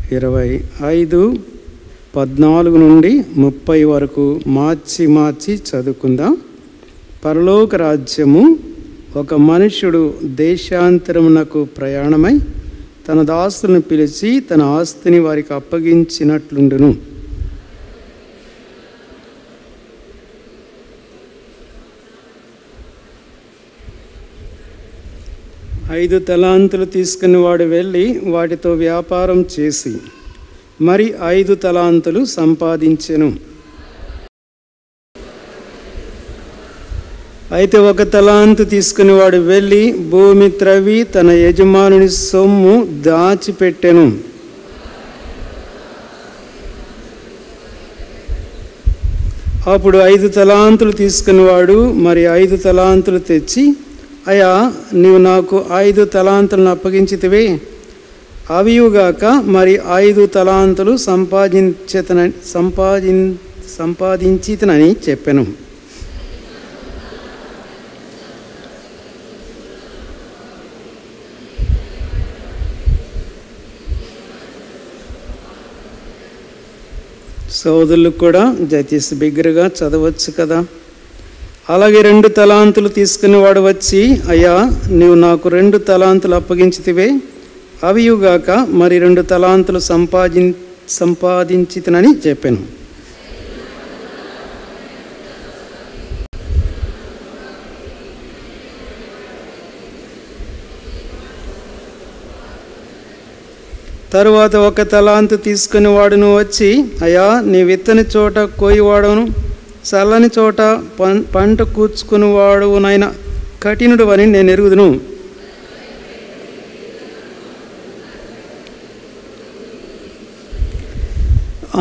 25:14 నుండి 30 వరకు మార్చి చదువుకుందాం. పరలోక రాజ్యము ఒక మనుష్యుడు దేశాంతరమునకు ప్రయాణమై తన దాసులను పిలిచి తన ఆస్తిని వారికి అప్పగించినట్లుండును. ఐదు తలాంతులు తీసుకుని వాడు వెళ్ళి వాటితో వ్యాపారం చేసి మరి 5 తలాంతులు సంపాదించెను. అయితే 1 తలాంతు తీసుకుని వాడు వెళ్ళి భూమి త్రవ్వి తన యజమానుని సొమ్ము దాచిపెట్టెను. అప్పుడు 5 తలాంతులు తీసుకుని వాడు మరి 5 తలాంతులు తెచ్చి, అయ్యా, నీవు నాకు 5 తలాంతులను అప్పగించితివే, అవియుగాక మరి 5 తలాంతులు సంపాదించితనని చెప్పెను. సోదరులు కూడా దయచేసి బిగ్గరగా చదవచ్చు కదా. అలాగే 2 తలాంతులు తీసుకుని వాడు వచ్చి, అయ్యా, నీవు నాకు 2 తలాంతులు అప్పగించితివే, అవియుగాక మరి 2 తలాంతులు సంపాదించితనని చెప్పాను. తరువాత 1 తలాంతు తీసుకుని వాడును వచ్చి, అయ్యా, నీ విత్తని చోట కోయివాడను, చల్లని చోట పంట కూర్చుకుని వాడునైనా కఠినుడు అని నేను ఎరుగుదును.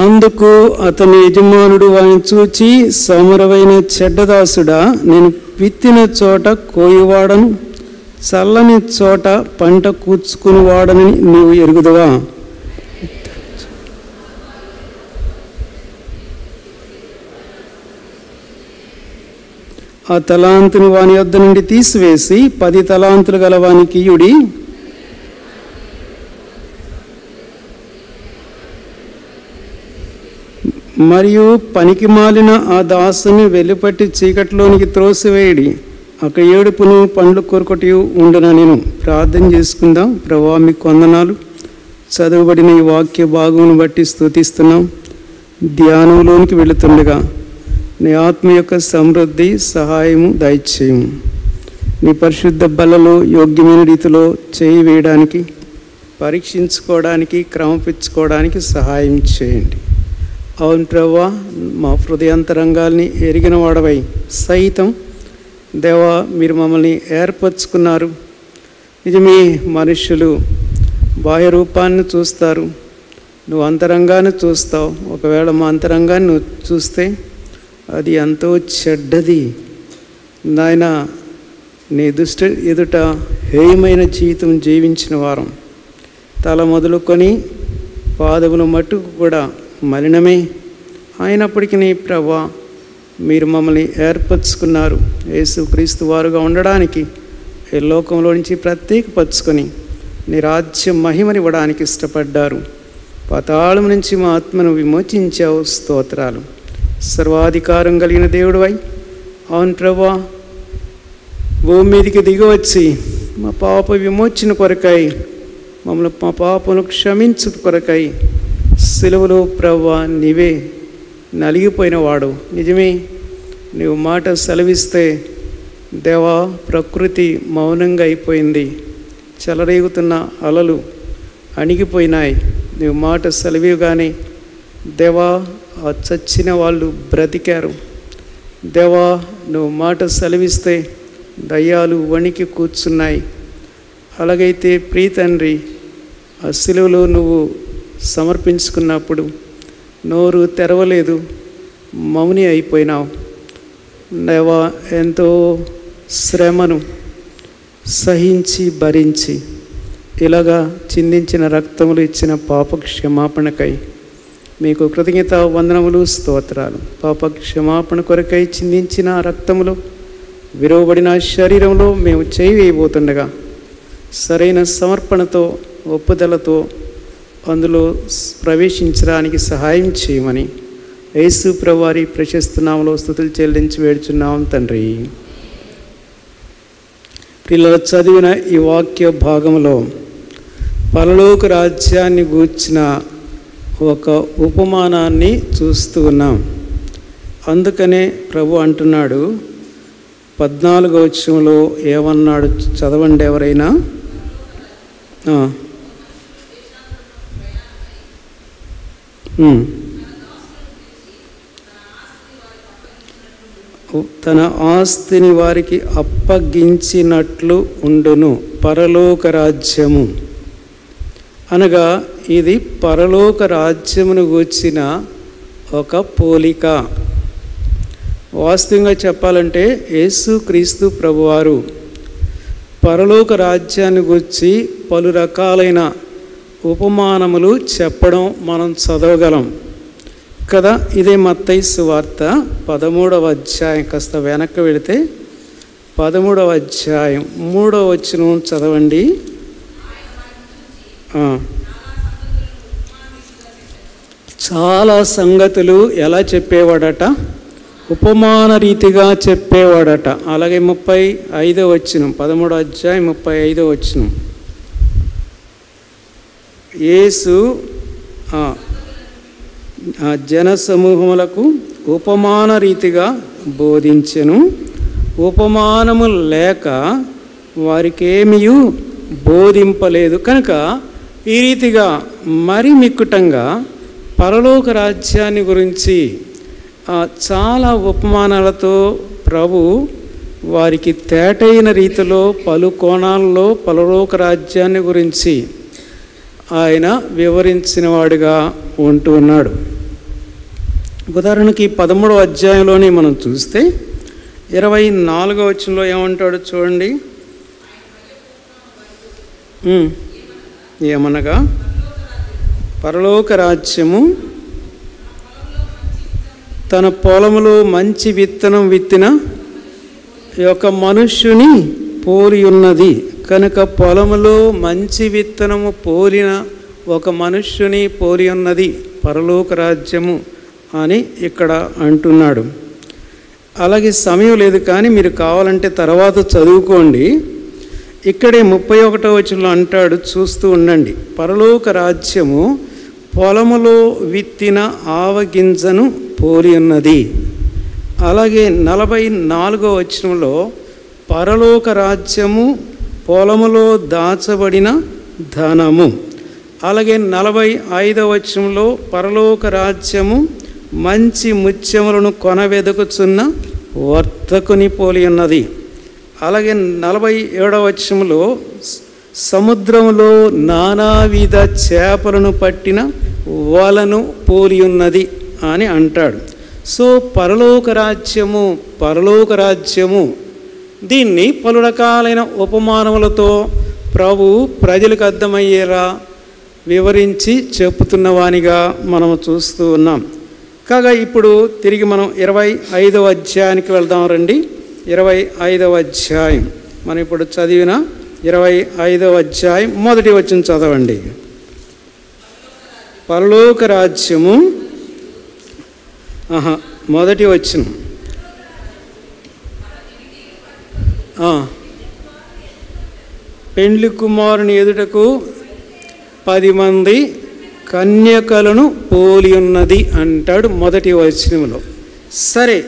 అందుకు అతని యజమానుడు వాని చూచి, సమరవైన చెడ్డదాసుడా, నేను విత్తిన చోట కోయివాడను, చల్లని చోట పంట కూర్చుకుని వాడని నీవు ఎరుగుదువా? ఆ తలాంతుని వాని యొద్ద నుండి తీసివేసి 10 తలాంతులు గల వానికి ఇయ్యుడి. మరియు పనికి మాలిన ఆ దాసుని వెలుపట్టి చీకటిలోనికి త్రోసివేయడి, అక్కడ ఏడుపును పండ్లు కొరకొటి ఉండున. నేను ప్రార్థన చేసుకుందాం. ప్రభువా, మీకు వందనాలు. చదువుబడిన ఈ వాక్య భాగమును బట్టి స్తుతిస్తున్నాం. ధ్యానంలోనికి వెళుతుండగా నీ ఆత్మ యొక్క సమృద్ధి సహాయము దయచేయము. నీ పరిశుద్ధ బలలో యోగ్యమైన రీతిలో చేయి వేయడానికి, పరీక్షించుకోవడానికి, క్రమపించుకోవడానికి సహాయం చేయండి. అవును ప్రభువా, మా హృదయాంతరంగాల్ని ఎరిగిన వాడవై సైతం దేవా, మీరు మమ్మల్ని ఏర్పరచుకున్నారు. నిజమే, మనుషులు బాహ్య రూపాన్ని చూస్తారు, నువ్వు అంతరంగాన్ని చూస్తావు. ఒకవేళ మా అంతరంగాన్ని నువ్వు చూస్తే అది ఎంతో చెడ్డది నాయన. నీ దృష్టి ఎదుట హేయమైన జీవితం జీవించిన వారం, తల మొదలుకొని పాదముల మట్టుకు కూడా మలినమే. అయినప్పటికీ నీ ప్రభువా, మీరు మమ్మల్ని ఏర్పరచుకున్నారు. యేసుక్రీస్తు వారుగా ఉండడానికి ఈ లోకంలో నుంచి ప్రత్యేకపరచుకొని నీ రాజ్యం మహిమనివ్వడానికి ఇష్టపడ్డారు. పాతాళం నుంచి మా ఆత్మను విమోచించావు. స్తోత్రాలు. సర్వాధికారం కలిగిన దేవుడివై, అవును ప్రభువా, భూమి మీదికి దిగివచ్చి మా పాప విమోచన కొరకై, మమ్మల్ని మా పాపను క్షమించు కొరకై సిలువలో ప్రభువా నీవే నలిగిపోయిన వాడు. నిజమే, నీవు మాట సెలవిస్తే దేవా, ప్రకృతి మౌనంగా అయిపోయింది. చెలరేగుతున్న అలలు అణిగిపోయినాయి. నీవు మాట సెలవిగానే దేవా, ఆ చచ్చిన వాళ్ళు బ్రతికారు. దేవా, నువ్వు మాట సెలవిస్తే దయ్యాలు వణికి కూర్చున్నాయి. అలాగైతే ప్రియ తండ్రి, ఆ సిలువలో నువ్వు సమర్పించుకున్నప్పుడు నోరు తెరవలేదు, మౌని అయిపోయినావు. దేవా, ఎంతో శ్రమను సహించి భరించి ఇలాగా చిందించిన రక్తములు ఇచ్చిన పాప క్షమాపణకై మీకు కృతజ్ఞత వందనములు, స్తోత్రాలు. పాప క్షమాపణ కొరకై చిందించిన రక్తములో విరవబడిన శరీరంలో మేము చేయి వేయబోతుండగా సరైన సమర్పణతో, ఒప్పుదలతో అందులో ప్రవేశించడానికి సహాయం చేయమని యేసు ప్రభువారి ప్రశస్త నామములో స్తుతులు చెల్లించి వేడుచున్నాం తండ్రి. పిల్లలు చదివిన ఈ వాక్య భాగంలో పరలోక రాజ్యాన్ని గూర్చిన ఒక ఉపమానాన్ని చూస్తూ ఉన్నాం. అందుకనే ప్రభు అంటున్నాడు 14వ వచనంలో ఏమన్నాడు చదవండి ఎవరైనా. తన ఆస్తిని వారికి అప్పగించినట్లు ఉండును పరలోక రాజ్యము. అనగా ఇది పరలోక రాజ్యమును గూర్చిన ఒక పోలిక. వాస్తవంగా చెప్పాలంటే యేసుక్రీస్తు ప్రభువారు పరలోక రాజ్యాన్ని గూర్చి పలు రకాలైన ఉపమానములు చెప్పడం మనం చదవగలం కదా. ఇదే మత్తయి సువార్త 13వ అధ్యాయం, కాస్త వెనక్కి వెళితే 13వ అధ్యాయం 3వ వచనం చదవండి. చాలా సంగతులు ఎలా చెప్పేవాడట? ఉపమాన రీతిగా చెప్పేవాడట. అలాగే 35వ వచనం 13వ అధ్యాయం 35వ వచనం, యేసు జన సమూహములకు ఉపమాన రీతిగా బోధించెను. ఉపమానము లేక వారికేమీ బోధింపలేదు కనుక ఈ రీతిగా మరి మిక్కుటంగా పరలోక రాజ్యాన్ని గురించి చాలా ఉపమానాలతో ప్రభు వారికి తేటైన రీతిలో పలు కోణాల్లో పరలోక రాజ్యాన్ని గురించి ఆయన వివరించిన వాడుగా ఉంటూ ఉన్నాడు. ఉదాహరణకి 13వ అధ్యాయంలోనే మనం చూస్తే 24వ వచనంలో ఏమంటాడు చూడండి. ఏమనగా పరలోక రాజ్యము తన పొలములో మంచి విత్తనం విత్తిన ఒక మనుష్యుని పోలి ఉన్నది. కనుక పొలములో మంచి విత్తనము పోలిన ఒక మనుష్యుని పోలి ఉన్నది పరలోక రాజ్యము అని ఇక్కడ అంటున్నాడు. అలాగే సమయం లేదు కానీ మీరు కావాలంటే తర్వాత చదువుకోండి. ఇక్కడే 31వ వచనంలో అంటాడు, చూస్తూ ఉండండి. పరలోక రాజ్యము పొలములో విత్తిన ఆవగింజను పోలి ఉన్నది. అలాగే 44వ వచనంలో పరలోక రాజ్యము పొలములో దాచబడిన ధనము. అలాగే 45వ వచనంలో పరలోక రాజ్యము మంచి ముత్యములను కొనవెదకుచున్న వర్తకుని పోలి ఉన్నది. అలాగే 47వ వచనంలో సముద్రములో నానావిధ చేపలను పట్టిన వలను పోలి ఉన్నది అని అంటాడు. సో పరలోక రాజ్యము దీన్ని పలు రకాలైన ఉపమానములతో ప్రభు ప్రజలకు అర్థమయ్యేలా వివరించి చెప్పుతున్నవానిగా మనము చూస్తూ ఉన్నాం. కాగా ఇప్పుడు తిరిగి మనం 25వ అధ్యాయానికి వెళ్దాం రండి. 25వ అధ్యాయం మనం ఇప్పుడు చదివిన 25వ అధ్యాయం 1వ వచనం చదవండి. పరలోక రాజ్యము 1వ వచనం, పెండ్లి కుమారుని ఎదుటకు 10 మంది కన్యకలను పోలి ఉన్నది అంటాడు 1వ వచనంలో. సరే,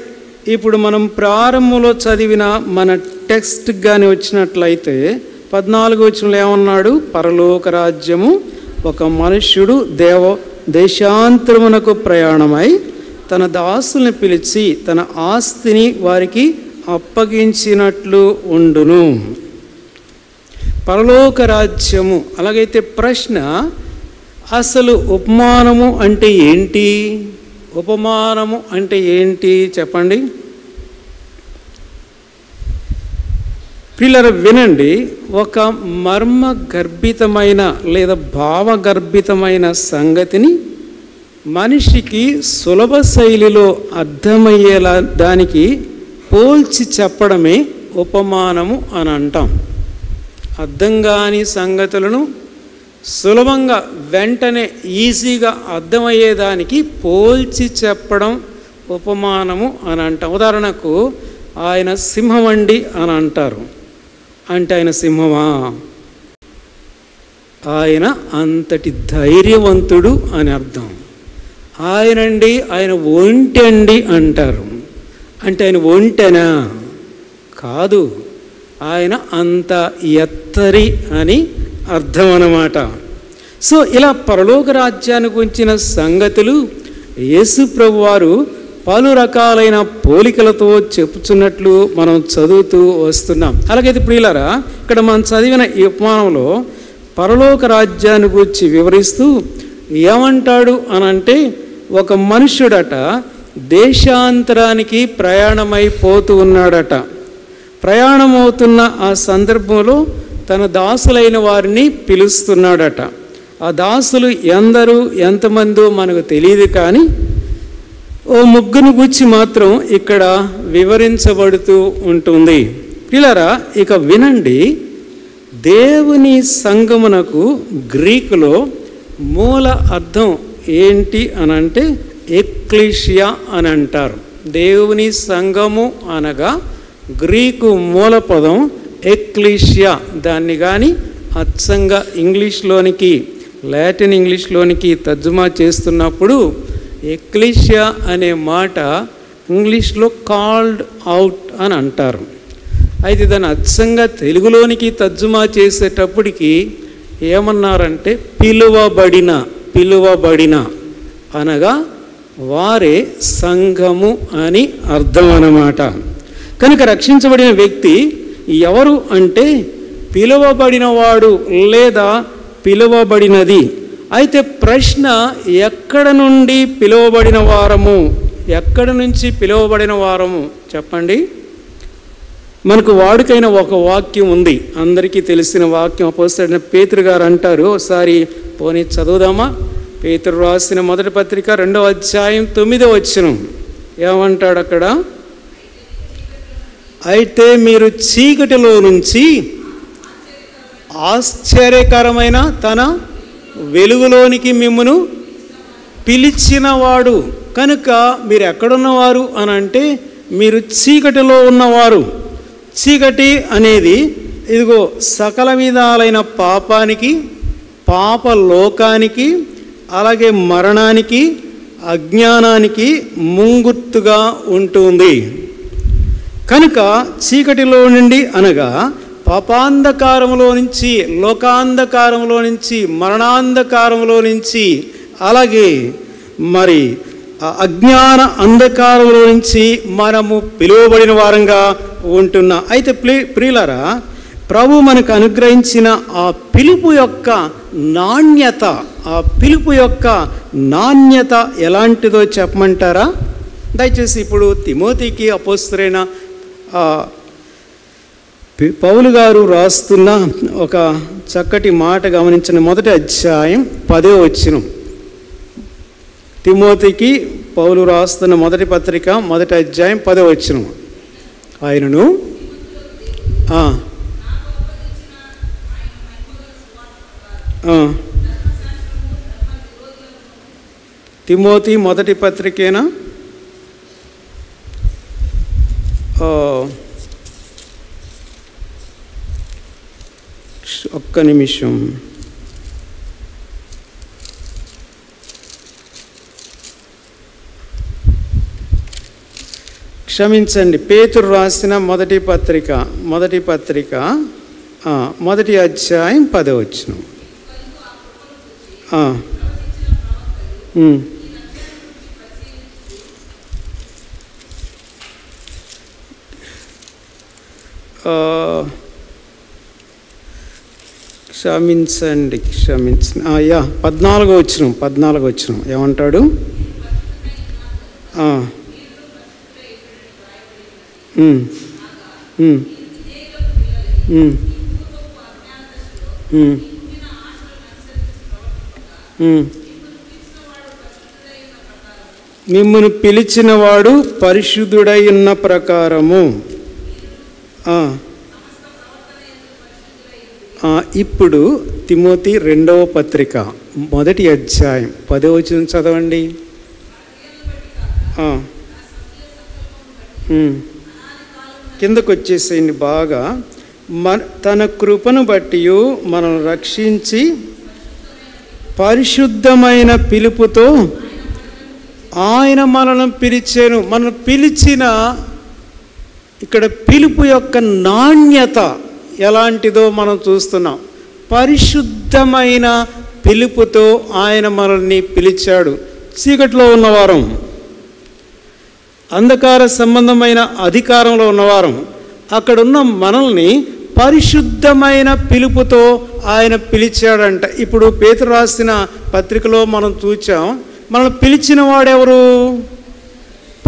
ఇప్పుడు మనం ప్రారంభంలో చదివిన మన టెక్స్ట్ కానీ వచ్చినట్లయితే 14వ వచనంలో ఏమన్నాడు? పరలోక రాజ్యము ఒక మనుష్యుడు దేశాంతరమునకు ప్రయాణమై తన దాసుల్ని పిలిచి తన ఆస్తిని వారికి అప్పగించినట్లు ఉండును. పరలోక రాజ్యము. అలాగైతే ప్రశ్న, అసలు ఉపమానము అంటే ఏంటి? ఉపమానము అంటే ఏంటి చెప్పండి. పిల్లలు వినండి. ఒక మర్మ గర్భితమైన లేదా భావగర్భితమైన సంగతిని మనిషికి సులభ శైలిలో అర్థమయ్యేలా దానికి పోల్చి చెప్పడమే ఉపమానము అని అంటాం. అర్థం కాని సంగతులను సులభంగా వెంటనే ఈజీగా అర్థమయ్యేదానికి పోల్చి చెప్పడం ఉపమానము అని అంటాం. ఉదాహరణకు ఆయన సింహమండి అని అంటారు. అంటే ఆయన సింహమా? ఆయన అంతటి ధైర్యవంతుడు అని అర్థం. ఆయనండి, ఆయన ఒంటె అండి అంటారు. అంటే ఆయన ఒంటెనా? కాదు, ఆయన అంత ఎత్తరి అని అర్థం అన్నమాట. సో ఇలా పరలోక రాజ్యాన్ని గురించిన సంగతులు యేసు ప్రభు వారు పలు రకాలైన పోలికలతో చెప్పుచున్నట్లు మనం చదువుతూ వస్తున్నాం. అలాగైతే ప్రియులారా, ఇక్కడ మనం చదివిన ఈ ఉపమానంలో పరలోక రాజ్యాన్ని గురించి వివరిస్తూ ఏమంటాడు అనంటే, ఒక మనుష్యుడట దేశాంతరానికి ప్రయాణమైపోతూ ఉన్నాడట. ప్రయాణమవుతున్న ఆ సందర్భంలో తన దాసులైన వారిని పిలుస్తున్నాడట. ఆ దాసులు ఎందరూ ఎంతమందో మనకు తెలియదు, కానీ ఓ ముగ్గురు గురించి మాత్రం ఇక్కడ వివరించబడుతూ ఉంటుంది. పిల్లరా, ఇక వినండి. దేవుని సంగమునకు గ్రీకులో మూల అర్థం ఏంటి అనంటే ఎక్లీషియా అని అంటారు. దేవుని సంఘము అనగా గ్రీకు మూల పదం ఎక్లీషియా. దాన్ని కానీ అచ్చంగా ఇంగ్లీష్లోనికి, లాటిన్ ఇంగ్లీష్లోనికి తర్జుమా చేస్తున్నప్పుడు ఎక్లీషియా అనే మాట ఇంగ్లీష్లో కాల్డ్ అవుట్ అని అంటారు. అయితే దాన్ని అచ్చంగా తెలుగులోనికి తర్జుమా చేసేటప్పటికి ఏమన్నారంటే పిలువబడిన అనగా వారే సంఘము అని అర్థం అన్నమాట. కనుక రక్షించబడిన వ్యక్తి ఎవరు అంటే పిలువబడినవాడు లేదా పిలువబడినది. అయితే ప్రశ్న, ఎక్కడ నుండి పిలువబడిన వారము? ఎక్కడి నుంచి పిలువబడిన వారము చెప్పండి. మనకు వాడుకైన ఒక వాక్యం ఉంది, అందరికీ తెలిసిన వాక్యం. అపోస్తలుడైన పేతురు గారు అంటారు, ఒకసారి పోనీ చదువుదామా? పేతురు రాసిన మొదటి పత్రిక 2వ అధ్యాయం 9వ వచనం ఏమంటాడు అక్కడ? అయితే మీరు చీకటిలో నుంచి ఆశ్చర్యకరమైన తన వెలుగులోనికి మిమ్మును పిలిచినవాడు. కనుక మీరు ఎక్కడున్నవారు అని అంటే మీరు చీకటిలో ఉన్నవారు. చీకటి అనేది ఇదిగో సకల విధాలైన పాపానికి, పాప లోకానికి, అలాగే మరణానికి, అజ్ఞానానికి ముంగుర్తుగా ఉంటుంది. కనుక చీకటిలో నుండి అనగా పాపాంధకారంలో నుంచి, లోకాంధకారంలో నుంచి, మరణాంధకారంలో నుంచి, అలాగే మరి అజ్ఞాన అంధకారంలో నుంచి మనము పిలువబడిన వారంగా ఉంటున్నాం. అయితే ప్రియులారా, ప్రభు మనకు అనుగ్రహించిన ఆ పిలుపు యొక్క నాణ్యత ఎలాంటిదో చెప్పమంటారా? దయచేసి ఇప్పుడు తిమోతికి అపోస్తలుడైన పౌలు గారు రాస్తున్న ఒక చక్కటి మాట గమనించిన. మొదటి అధ్యాయం 10వ వచనం. తిమోతికి పౌలు రాస్తున్న మొదటి పత్రిక 1వ అధ్యాయం 10వ వచనం. ఆయనను తిమోతి మొదటి పత్రికేనా? ఒక్క నిమిషం. క్షమించండి, పేతురు రాసిన మొదటి పత్రిక 1వ అధ్యాయం 10వ వచనం. క్షమించండి 14వ వచనం ఏమంటాడు? మిమ్మును పిలిచినవాడు పరిశుద్ధుడై ఉన్న ప్రకారము ఇప్పుడు తిమోతి 2వ పత్రిక 1వ అధ్యాయం 10వ వచనం చదవండి. కిందకు వచ్చేసేయండి బాగా. తన కృపను బట్టి మనల్ని రక్షించి పరిశుద్ధమైన పిలుపుతో ఆయన మనల్ని పిలిచాను. మనం పిలిచిన ఇక్కడ పిలుపు యొక్క నాణ్యత ఎలాంటిదో మనం చూస్తున్నాం. పరిశుద్ధమైన పిలుపుతో ఆయన మనల్ని పిలిచాడు. చీకట్లో ఉన్నవారం, అంధకార సంబంధమైన అధికారంలో ఉన్నవారం, అక్కడున్న మనల్ని పరిశుద్ధమైన పిలుపుతో ఆయన పిలిచాడంట. ఇప్పుడు పేతురు రాసిన పత్రికలో మనం చూచాం, మనల్ని పిలిచిన వాడెవరు?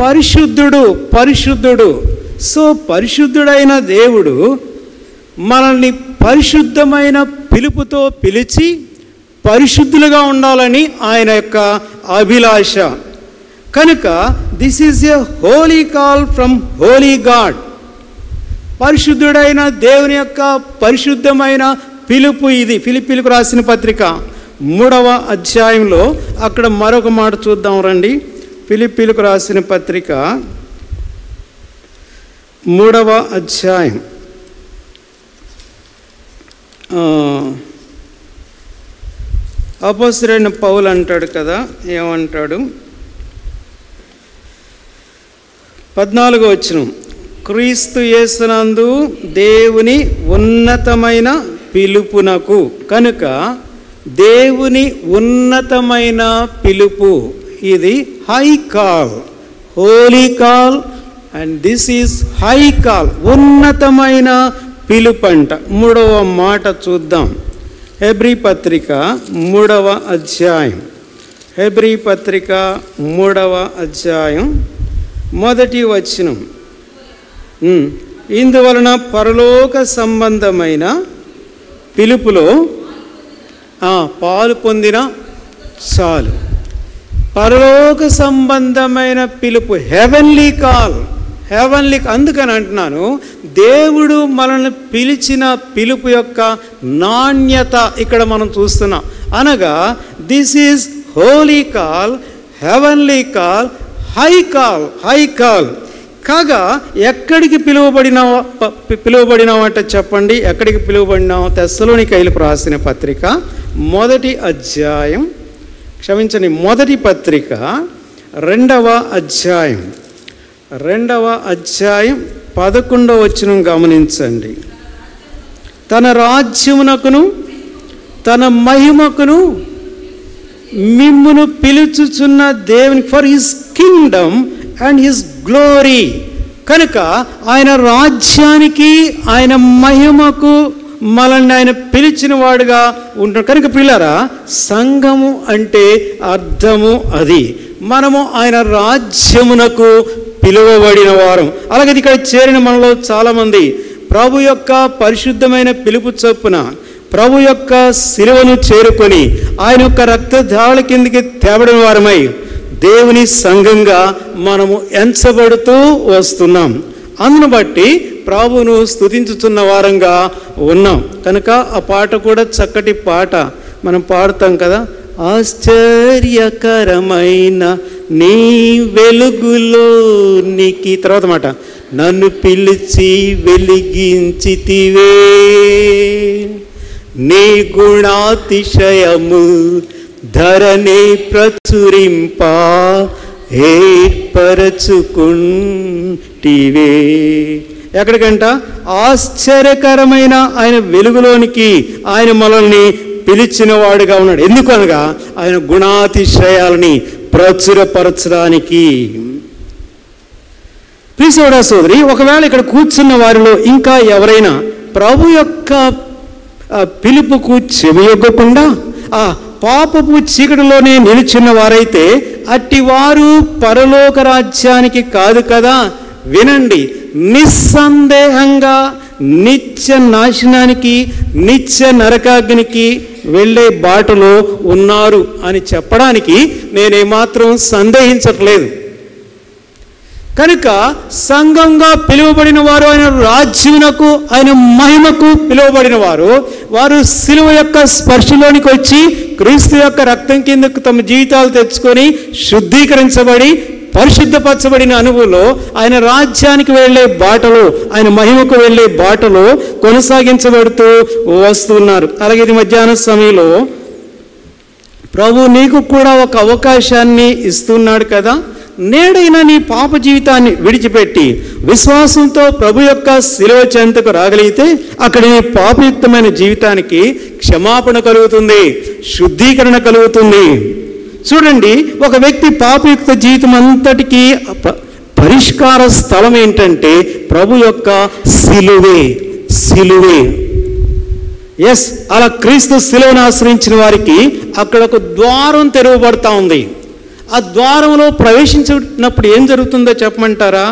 పరిశుద్ధుడు. పరిశుద్ధుడు. సో పరిశుద్ధుడైన దేవుడు మనల్ని పరిశుద్ధమైన పిలుపుతో పిలిచి పరిశుద్ధులుగా ఉండాలని ఆయన యొక్క అభిలాష. కనుక this is a holy call from holy God. పరిశుద్ధుడైన దేవుని యొక్క పరిశుద్ధమైన పిలుపు ఇది. ఫిలిప్పీలకు రాసిన పత్రిక 3వ అధ్యాయంలో అక్కడ మరొక మాట చూద్దాం రండి. ఫిలిప్పీలకు రాసిన పత్రిక 3వ అధ్యాయం అపోస్తలుడైన పౌలు అంటాడు కదా, ఏమంటాడు? 14వ వచనం, క్రీస్తు యేసునందు దేవుని ఉన్నతమైన పిలుపునకు. కనుక దేవుని ఉన్నతమైన పిలుపు ఇది high call, holy call, and this is high call, ఉన్నతమైన పిలుపంట. 3వ మాట చూద్దాం. హెబ్రీ పత్రిక 3వ అధ్యాయం, హెబ్రీ పత్రిక 3వ అధ్యాయం 1వ వచనం. ఇందువలన పరలోక సంబంధమైన పిలుపులో పాలు పొందిన చాలు. పరలోక సంబంధమైన పిలుపు, హెవెన్లీ కాల్, హెవెన్లీ. అందుకని అంటున్నాను, దేవుడు మనల్ని పిలిచిన పిలుపు యొక్క నాణ్యత ఇక్కడ మనం చూస్తున్నాం. అనగా this is Holi call, heavenly call, high call, high call. కాగా ఎక్కడికి పిలువబడినావంటే చెప్పండి, ఎక్కడికి పిలువబడినావు? తెస్సలోనికైలకు రాసిన పత్రిక 1వ అధ్యాయం, క్షమించండి, 1వ పత్రిక 2వ అధ్యాయం, 2వ అధ్యాయం 11వ వచనం గమనించండి. తన రాజ్యమునకును తన మహిమకును మిమ్మును పిలుచుచున్న దేవుని, for his Kingdom and his glory. కనుక ఆయన రాజ్యానికి, ఆయన మహిమకు మనల్ని ఆయన పిలిచిన వాడుగా ఉంటాడు. కనుక పిల్లరా, సంఘము అంటే అర్థము అది. మనము ఆయన రాజ్యమునకు పిలువబడిన వారం. అలాగే ఇక్కడ చేరిన మనలో చాలామంది ప్రభు యొక్క పరిశుద్ధమైన పిలుపు చొప్పున ప్రభు యొక్క శిలువను చేరుకొని ఆయన యొక్క రక్తధారల కిందికి తేబడిన వారమై దేవుని సంఘంగా మనము ఎంచబడుతూ వస్తున్నాం. అందును బట్టి ప్రభువును స్తుతించుతున్న వారంగా ఉన్నాం. కనుక ఆ పాట కూడా చక్కటి పాట మనం పాడుతాం కదా. ఆశ్చర్యకరమైన నీ వెలుగులోనికి, తర్వాత మాట, నన్ను పిలిచి వెలిగించితివే, నీ గుణాతిశయము ధరణి ప్రచురింప ఏర్పరచుకుంటివే. ఎక్కడికంట? ఆశ్చర్యకరమైన ఆయన వెలుగులోనికి ఆయన మనల్ని పిలిచిన వాడుగా ఉన్నాడు. ఎందుకు అనగా ఆయన గుణాతిశయాలని ప్రచురపరచడానికి. ప్రియ సోదర సోదరి, ఒకవేళ ఇక్కడ కూర్చున్న వారిలో ఇంకా ఎవరైనా ప్రభు యొక్క పిలుపుకు చెవియొగ్గకుండా ఆ పాపపు చీకటిలోనే నిలిచిన వారైతే అట్టివారు పరలోక రాజ్యానికి కాదు కదా. వినండి, నిస్సందేహంగా నిత్య నాశనానికి, నిత్య నరకాగ్నికి వెళ్ళే బాటలో ఉన్నారు అని చెప్పడానికి నేనేమాత్రం సందేహించట్లేదు. కనుక సంఘంగా పిలువబడిన వారు, ఆయన రాజ్యమునకు, ఆయన మహిమకు పిలువబడిన వారు వారు సిలువ యొక్క స్పర్శలోనికి వచ్చి క్రీస్తు యొక్క రక్తం కిందకు తమ జీవితాలు తెచ్చుకొని శుద్ధీకరించబడి పరిశుద్ధపరచబడిన అనుభవంలో ఆయన రాజ్యానికి వెళ్ళే బాటలో, ఆయన మహిమకు వెళ్ళే బాటలో కొనసాగించబడుతూ వస్తున్నారు. అలాగే ఇది మధ్యాహ్న సమయంలో ప్రభు నీకు కూడా ఒక అవకాశాన్ని ఇస్తున్నాడు కదా. నేడైనా నీ పాప జీవితాన్ని విడిచిపెట్టి విశ్వాసంతో ప్రభు యొక్క శిలువ చెంతకు రాగలిగితే అక్కడ నీ పాపయుక్తమైన జీవితానికి క్షమాపణ కలుగుతుంది, శుద్ధీకరణ కలుగుతుంది. చూడండి, ఒక వ్యక్తి పాపయుక్త జీవితం అంతటికీ పరిష్కార స్థలం ఏంటంటే ప్రభు యొక్క సిలువే. ఎస్, అలా క్రీస్తు సిలువను ఆశ్రయించిన వారికి అక్కడ ఒక ద్వారం తెరవబడతా ఉంది. ఆ ద్వారంలో ప్రవేశించినప్పుడు ఏం జరుగుతుందో చెప్పమంటారా?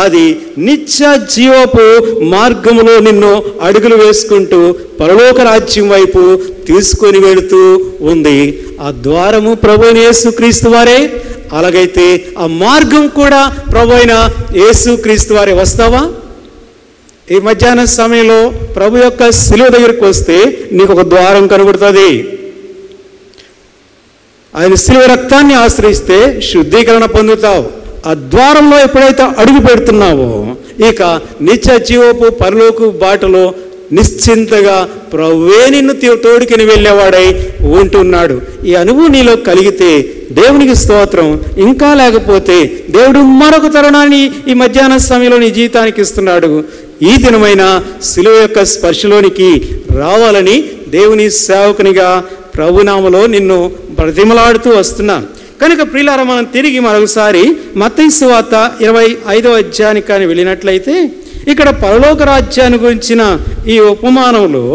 అది నిత్య జీవపు మార్గములో నిన్ను అడుగులు వేసుకుంటూ పరలోక రాజ్యం వైపు తీసుకొని వెళుతూ ఉంది. ఆ ద్వారము ప్రభు అయిన యేసుక్రీస్తు వారే. అలాగైతే ఆ మార్గం కూడా ప్రభు అయిన యేసుక్రీస్తు వారే. వస్తావా? ఈ మధ్యాహ్న సమయంలో ప్రభు యొక్క శిలువ దగ్గరికి వస్తే నీకు ఒక ద్వారం కనబడుతుంది. ఆయన శిలువ రక్తాన్ని ఆశ్రయిస్తే శుద్ధీకరణ పొందుతావు. ఆ ద్వారంలో ఎప్పుడైతే అడుగు పెడుతున్నావో ఇక నిత్య జీవపు పరలోక బాటలో నిశ్చింతగా ప్రభువే నిన్ను తోడుకుని వెళ్ళేవాడై ఉంటున్నాడు. ఈ అనుభవం నీలో కలిగితే దేవునికి స్తోత్రం. ఇంకా లేకపోతే దేవుడు మరొక తరుణాన్ని ఈ మధ్యాహ్న సమయంలో నీ జీవితానికి ఇస్తున్నాడు. ఈ దినమైన శిలువ యొక్క స్పర్శలోనికి రావాలని దేవుని సేవకునిగా ప్రభునామలో నిన్ను బ్రతిమలాడుతూ వస్తున్నాను. కనుక ప్రియులారా, మనం తిరిగి మరొకసారి మత్తయి సువార్త 25వ అధ్యాయానికి కానీ వెళ్ళినట్లయితే ఇక్కడ పరలోక రాజ్యాన్ని గురించిన ఈ ఉపమానంలో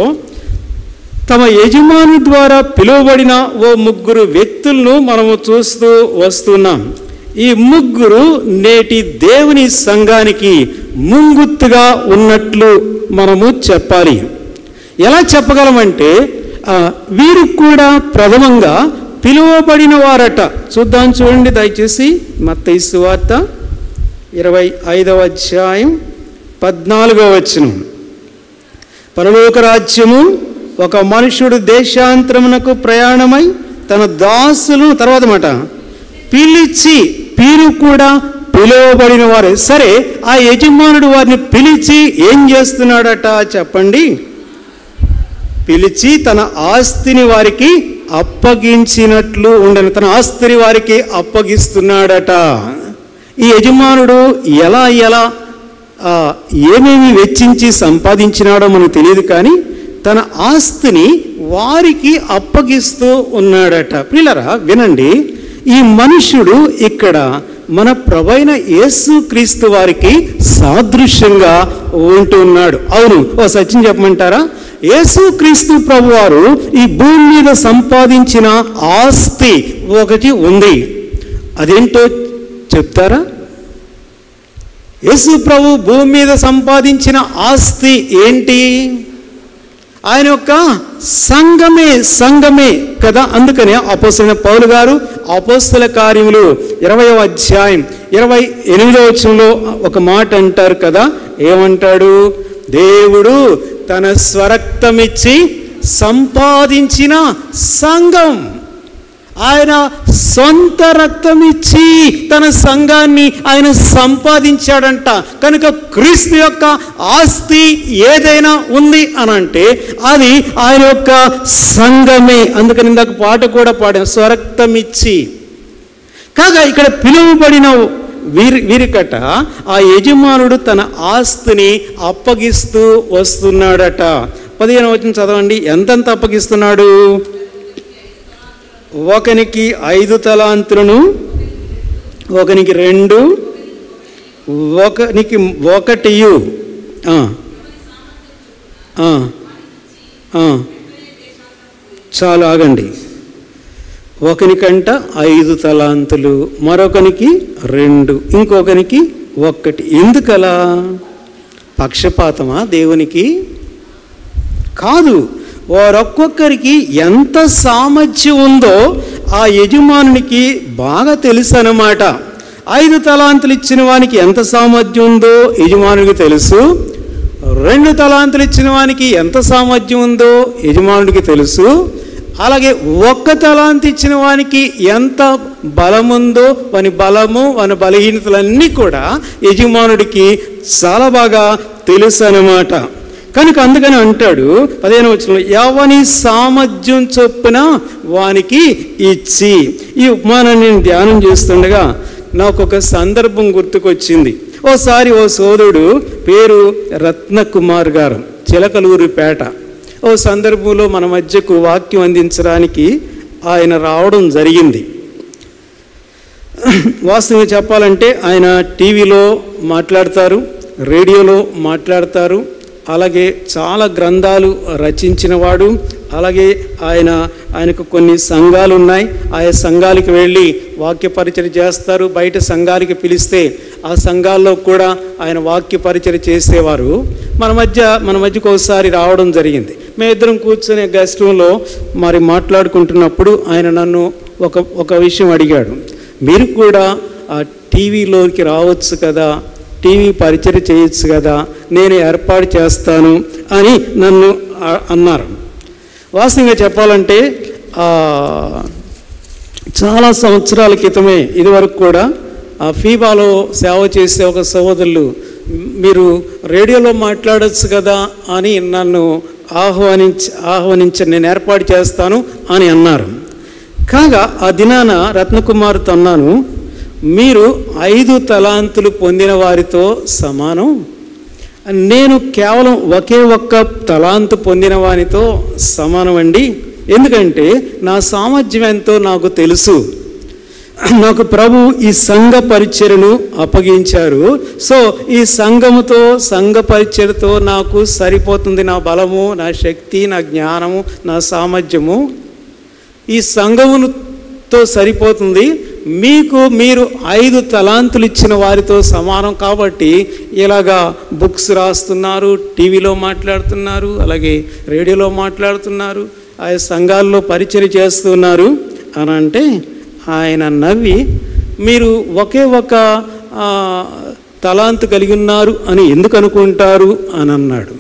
తమ యజమాని ద్వారా పిలువబడిన ఓ ముగ్గురు వ్యక్తులను మనము చూస్తూ వస్తున్నాం. ఈ ముగ్గురు నేటి దేవుని సంఘానికి ముంగుర్తుగా ఉన్నట్లు మనము చెప్పాలి. ఎలా చెప్పగలమంటే వీరు కూడా ప్రథమంగా పిలువబడిన వారట. చూడండి దయచేసి మత్తయి సువార్త 25వ అధ్యాయం 14వ వచనం. పరలోక రాజ్యము ఒక మనుషుడు దేశాంతరమునకు ప్రయాణమై తన దాసులను తర్వాత మాట పిలిచి, వీరు కూడా పిలువబడిన వారే. సరే, ఆ యజమానుడు వారిని పిలిచి ఏం చేస్తున్నాడట చెప్పండి? పిలిచి తన ఆస్తిని వారికి అప్పగించినట్లు ఉండను. తన ఆస్తిని వారికి అప్పగిస్తున్నాడట. ఈ యజమానుడు ఎలా ఏమేమి వెచ్చించి సంపాదించినాడో మనకు తెలియదు, కానీ తన ఆస్తిని వారికి అప్పగిస్తూ ఉన్నాడట. ప్రియులారా వినండి, ఈ మనుష్యుడు ఇక్కడ మన ప్రభువైన యేసుక్రీస్తు వారికి సాదృశ్యంగా ఉంటున్నాడు. అవును, ఓ సత్యం చెప్పమంటారా? యేసుక్రీస్తు ప్రభువారు ఈ భూమి మీద సంపాదించిన ఆస్తి ఒకటి ఉంది. అదేంటో చెప్తారా? యేసు ప్రభు భూమి మీద సంపాదించిన ఆస్తి ఏంటి? ఆయన యొక్క సంఘమే కదా. అందుకనే అపోస్తలుడైన పౌలు గారు అపోస్తల కార్యములు 20వ అధ్యాయం 28వ వచనంలో ఒక మాట అంటారు కదా. ఏమంటాడు? దేవుడు తన స్వరక్తమిచ్చి సంపాదించిన సంఘం. ఆయన సొంత రక్తం ఇచ్చి తన సంఘాన్ని ఆయన సంపాదించాడంట. కనుక క్రీస్తు యొక్క ఆస్తి ఏదైనా ఉంది అని అంటే అది ఆయన యొక్క సంఘమే. అందుకని ఇందాక పాట కూడా పాడాం, స్వరక్తం ఇచ్చి. కాగా ఇక్కడ పిలువబడిన వీరికట ఆ యజమానుడు తన ఆస్తిని అప్పగిస్తూ వస్తున్నాడట. 15వ వచనం చదవండి. ఎంతంత అప్పగిస్తున్నాడు? ఒకనికి 5 తలాంతులను, ఒకనికి 2, ఒకనికి 1. చాలు ఆగండి. ఒకనికంట 5 తలాంతులు, మరొకనికి 2, ఇంకొకనికి 1. ఎందుకలా? పక్షపాతమా దేవునికి? కాదు. వారొక్కొక్కరికి ఎంత సామర్థ్యం ఉందో ఆ యజమానునికి బాగా తెలుసు అన్నమాట. 5 తలాంతులు ఇచ్చిన వానికి ఎంత సామర్థ్యం ఉందో యజమానునికి తెలుసు. 2 తలాంతులు ఇచ్చిన వానికి ఎంత సామర్థ్యం ఉందో యజమానుడికి తెలుసు. అలాగే 1 తలాంతు ఇచ్చిన వానికి ఎంత బలముందో, వాని బలము వాని బలహీనతలన్నీ కూడా యజమానుడికి చాలా బాగా తెలుసు అన్నమాట. కనుక అందుకని అంటాడు 15వ వచనంలో, ఎవని సామర్థ్యం చొప్పున వానికి ఇచ్చి. ఈ ఉపమానాన్ని నేను ధ్యానం చేస్తుండగా నాకు ఒక సందర్భం గుర్తుకొచ్చింది. ఓసారి ఓ సోదరుడు పేరు రత్నకుమార్ గారు, చిలకలూరిపేట. ఓ సందర్భంలో మన మధ్యకు వాక్యం అందించడానికి ఆయన రావడం జరిగింది. వాస్తవంగా చెప్పాలంటే ఆయన టీవీలో మాట్లాడతారు, రేడియోలో మాట్లాడతారు, అలాగే చాలా గ్రంథాలు రచించినవాడు. అలాగే ఆయనకు కొన్ని సంఘాలు ఉన్నాయి, ఆయా సంఘాలకు వెళ్ళి వాక్య పరిచర్య చేస్తారు. బయట సంఘాలకి పిలిస్తే ఆ సంఘాల్లో కూడా ఆయన వాక్య పరిచర్య చేసేవారు. మన మధ్యకు ఒకసారి రావడం జరిగింది. మేమిద్దరం కూర్చొని గెస్ట్ రూమ్లో మరి మాట్లాడుకుంటున్నప్పుడు ఆయన నన్ను ఒక విషయం అడిగాడు. మీరు కూడా ఆ టీవీలోకి రావచ్చు కదా, టీవీ పరిచర్య చేయొచ్చు కదా, నేను ఏర్పాటు చేస్తాను అని నన్ను అన్నారు. వాస్తవంగా చెప్పాలంటే చాలా సంవత్సరాల క్రితమే, ఇదివరకు కూడా ఫీబాలో సేవ చేసే ఒక సహోదరులు, మీరు రేడియోలో మాట్లాడచ్చు కదా అని నన్ను ఆహ్వానించి నేను ఏర్పాటు చేస్తాను అని అన్నారు. కాగా ఆ దినాన రత్నకుమార్తో అన్నాను, మీరు 5 తలాంతులు పొందిన వారితో సమానం, నేను కేవలం ఒకే 1 తలాంతు పొందిన వానితో సమానం అండి. ఎందుకంటే నా సామర్థ్యం ఎంతో నాకు తెలుసు. నాకు ప్రభు ఈ సంఘ పరిచర్యను అప్పగించారు. సో ఈ సంఘ పరిచర్యతో నాకు సరిపోతుంది. నా బలము, నా శక్తి, నా జ్ఞానము, నా సామర్థ్యము ఈ సంఘముతో సరిపోతుంది. మీరు 5 తలాంతులు ఇచ్చిన వారితో సమానం కాబట్టి ఇలాగా బుక్స్ రాస్తున్నారు, టీవీలో మాట్లాడుతున్నారు, అలాగే రేడియోలో మాట్లాడుతున్నారు, ఆయా సంఘాల్లో పరిచర్య చేస్తున్నారు అని అంటే ఆయన నవ్వి, మీరు ఒకే 1 తలాంతు కలిగి ఉన్నారు అని ఎందుకు అనుకుంటారు అని అన్నాడు.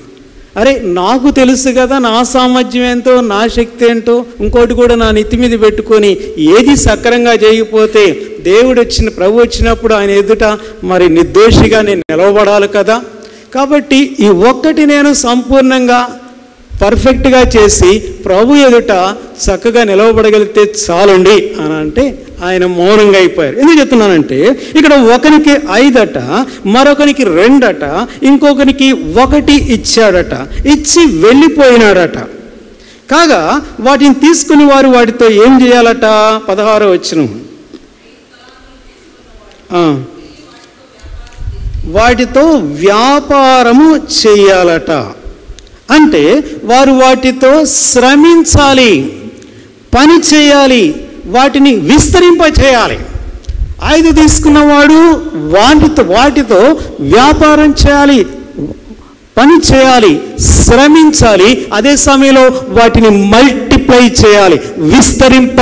అరే నాకు తెలుసు కదా నా సామర్థ్యం ఏంటో, నా శక్తి ఏంటో. ఇంకోటి కూడా నా నెత్తి మీద పెట్టుకొని ఏది సక్రంగా చేయకపోతే ప్రభు వచ్చినప్పుడు ఆయన ఎదుట మరి నిర్దోషిగా నేను నిలవబడాలి కదా. కాబట్టి ఈ ఒక్కటి నేను సంపూర్ణంగా పర్ఫెక్ట్గా చేసి ప్రభు ఎదుట చక్కగా నిలవబడగలిగితే చాలండి అని అంటే ఆయన మౌనంగా అయిపోయారు. ఎందుకు చెప్తున్నానంటే ఇక్కడ ఒకరికి 5 అట, మరొకరికి 2 అట, ఇంకొకరికి 1 ఇచ్చాడట, ఇచ్చి వెళ్ళిపోయినాడట. కాగా వాటిని తీసుకుని వారు వాటితో ఏం చేయాలట? 16వ వచనం, వాటితో వ్యాపారము చేయాలట. అంటే వారు వాటితో శ్రమించాలి, పని చేయాలి, వాటిని విస్తరింపచేయాలి. 5 తీసుకున్నవాడు వాటితో వ్యాపారం చేయాలి, పని చేయాలి, శ్రమించాలి, అదే సమయంలో వాటిని మల్టిప్లై చేయాలి, విస్తరింప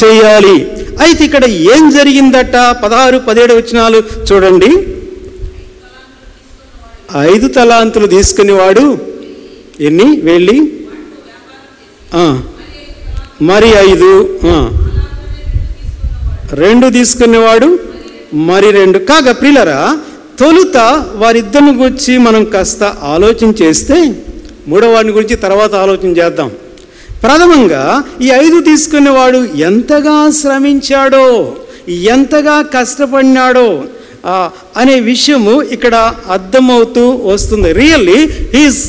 చేయాలి. అయితే ఇక్కడ ఏం జరిగిందట? 16, 17 వచనాలు చూడండి. 5 తలాంతులు తీసుకునేవాడు ఎన్ని వెళ్ళి మరి 5, 2 తీసుకునేవాడు మరి 2. కాగా ప్రియులారా, తొలుత వారిద్దరిని గురించి మనం కాస్త ఆలోచన చేస్తే 3వ వాడిని గురించి తర్వాత ఆలోచన చేద్దాం. ప్రథమంగా ఈ 5 తీసుకునేవాడు ఎంతగా శ్రమించాడో, ఎంతగా కష్టపడినాడో అనే విషయము ఇక్కడ అర్థమవుతూ వస్తుంది. Really he is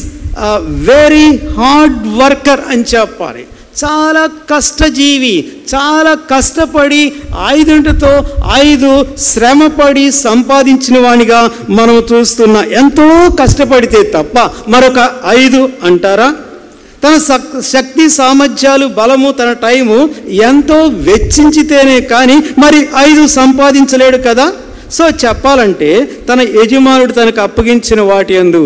very hard worker అని చెప్పాలి. చాలా కష్టజీవి, చాలా కష్టపడి 5 శ్రమపడి సంపాదించిన వానిగా మనం చూస్తున్న. ఎంతో కష్టపడితే తప్ప మరొక 5 అంటారా? తన శక్తి సామర్థ్యాలు, బలము, తన టైము ఎంతో వెచ్చించితేనే కానీ మరి 5 సంపాదించలేడు కదా. సో చెప్పాలంటే తన యజమానుడు తనకు అప్పగించిన వాటి యందు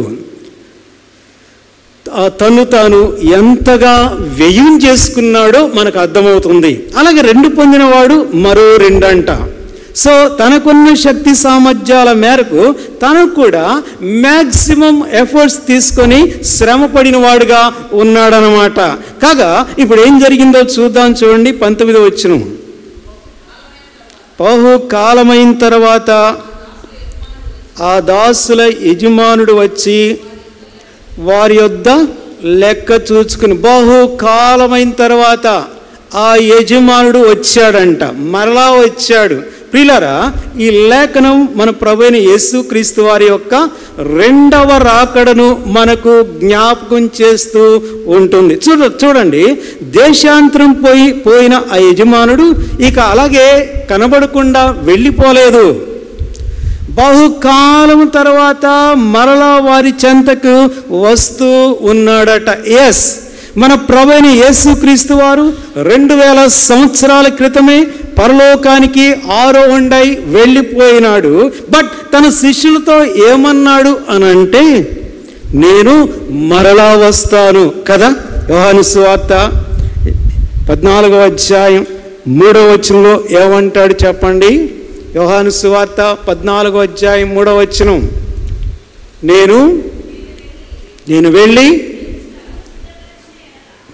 తాను ఎంతగా వ్యయం చేసుకున్నాడో మనకు అర్థమవుతుంది. అలాగే 2 పొందినవాడు మరో 2 అంట. సో తనకున్న శక్తి సామర్థ్యాల మేరకు తనకు కూడా మ్యాక్సిమం ఎఫర్ట్స్ తీసుకొని శ్రమ పడిన వాడుగా ఉన్నాడనమాట. కాగా ఇప్పుడు ఏం జరిగిందో చూద్దాం. చూడండి 19వ వచనం. బహుకాలమైన తర్వాత ఆ దాసుల యజమానుడు వచ్చి వారి యొద్ద లెక్క చూచుకుని, బహుకాలమైన తర్వాత ఆ యజమానుడు వచ్చాడంట, మరలా వచ్చాడు. ప్రియులారా, ఈ లేఖనం మన ప్రభువైన యేసుక్రీస్తు వారి యొక్క రెండవ రాకడను మనకు జ్ఞాపకం చేస్తూ ఉంటుంది. చూడండి, దేశాంతరం పోయిన ఆ యజమానుడు ఇక అలాగే కనబడకుండా వెళ్ళిపోలేదు. బహుకాలం తర్వాత మరలా వారి చెంతకు వస్తూ ఉన్నాడట. ఎస్, మన ప్రభువైన యేసుక్రీస్తు వారు 2000 సంవత్సరాల క్రితమే పరలోకానికి ఆరోహణై వెళ్ళిపోయినాడు. బట్ తన శిష్యులతో ఏమన్నాడు అనంటే, నేను మరలా వస్తాను కదా. యోహాను సువార్త 14వ అధ్యాయం 3వ వచనంలో ఏమంటాడు చెప్పండి. యోహాను సువార్త 14వ అధ్యాయం 3వ వచనం. నేను వెళ్ళి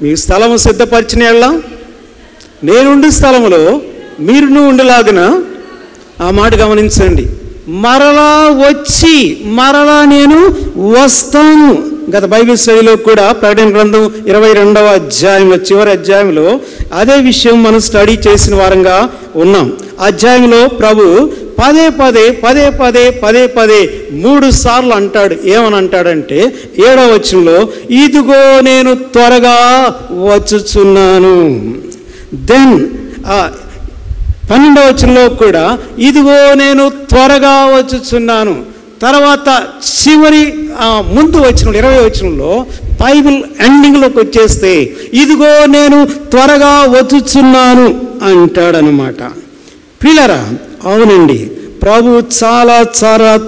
మీ స్థలము సిద్ధపరిచిన ఎళ్ళ నేనుండి స్థలములో మీరును ఉండలాగున. ఆ మాట గమనించండి. మరలా వచ్చి మరలా నేను వస్తాను. గత బైబిల్ స్టడీలో కూడా ప్రకటన గ్రంథం 22వ అధ్యాయంలో చివరి అధ్యాయంలో అదే విషయం మనం స్టడీ చేసిన వారంగా ఉన్నాం. అధ్యాయంలో ప్రభు పదే పదే 3 సార్లు అంటాడు. ఏమని అంటాడంటే 7వ వచనంలో, ఇదిగో నేను త్వరగా వచ్చుచున్నాను. దెన్ 12వ వచనంలో కూడా ఇదిగో నేను త్వరగా వచ్చుచున్నాను. తర్వాత చివరి ముందు వచనంలో 20వ వచనంలో బైబిల్ ఎండింగ్లోకి వచ్చేస్తే ఇదిగో నేను త్వరగా వచ్చుచున్నాను అంటాడనమాట. ప్రియులారా, అవునండి, ప్రభు చాలా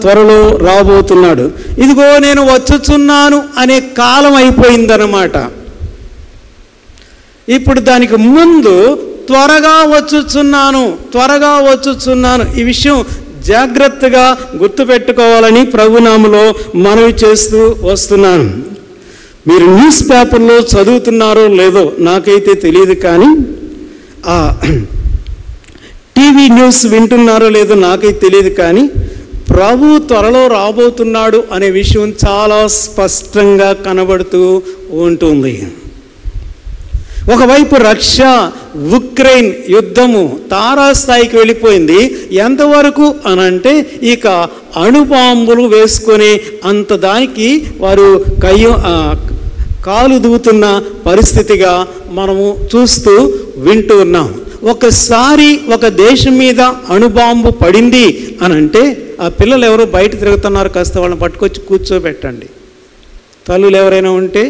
త్వరలో రాబోతున్నాడు. ఇదిగో నేను వచ్చుచున్నాను అనే కాలం అయిపోయిందనమాట. ఇప్పుడు దానికి ముందు త్వరగా వచ్చుచున్నాను ఈ విషయం జాగ్రత్తగా గుర్తుపెట్టుకోవాలని ప్రభునామములో మనవి చేస్తూ వస్తున్నాను. మీరు న్యూస్ పేపర్లో చదువుతున్నారో లేదో నాకైతే తెలియదు, కానీ టీవీ న్యూస్ వింటున్నారో లేదో నాకైతే తెలియదు, కానీ ప్రభు త్వరలో రాబోతున్నాడు అనే విషయం చాలా స్పష్టంగా కనబడుతూ ఉంటుంది. ఒకవైపు రష్యా ఉక్రెయిన్ యుద్ధము తారాస్థాయికి వెళ్ళిపోయింది. ఎంతవరకు అనంటే ఇక అణుబాంబులు వేసుకొని అంత దానికి వారు కాలు దూతున్న పరిస్థితిగా మనము చూస్తూ వింటూ ఉన్నాం. ఒకసారి ఒక దేశం మీద అణుబాంబు పడింది అనంటే ఆ పిల్లలు ఎవరో బయట తిరుగుతున్నారు, కాస్త వాళ్ళని పట్టుకొచ్చి కూర్చోబెట్టండి. తల్లులు ఎవరైనా ఉంటే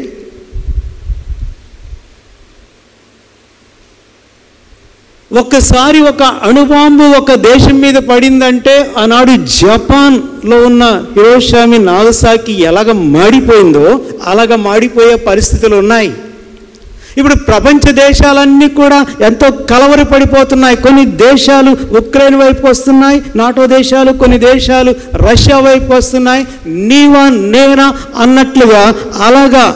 ఒక్కసారి ఒక అణుబాంబు ఒక దేశం మీద పడిందంటే ఆనాడు జపాన్లో ఉన్న హిరోషిమా నాగసాకి ఎలాగ మాడిపోయిందో అలాగ మాడిపోయే పరిస్థితులు ఉన్నాయి. ఇప్పుడు ప్రపంచ దేశాలన్నీ కూడా ఎంతో కలవరపడిపోతున్నాయి. కొన్ని దేశాలు ఉక్రెయిన్ వైపు వస్తున్నాయి, నాటో దేశాలు, కొన్ని దేశాలు రష్యా వైపు వస్తున్నాయి. నీవా నేనా అన్నట్లుగా అలాగా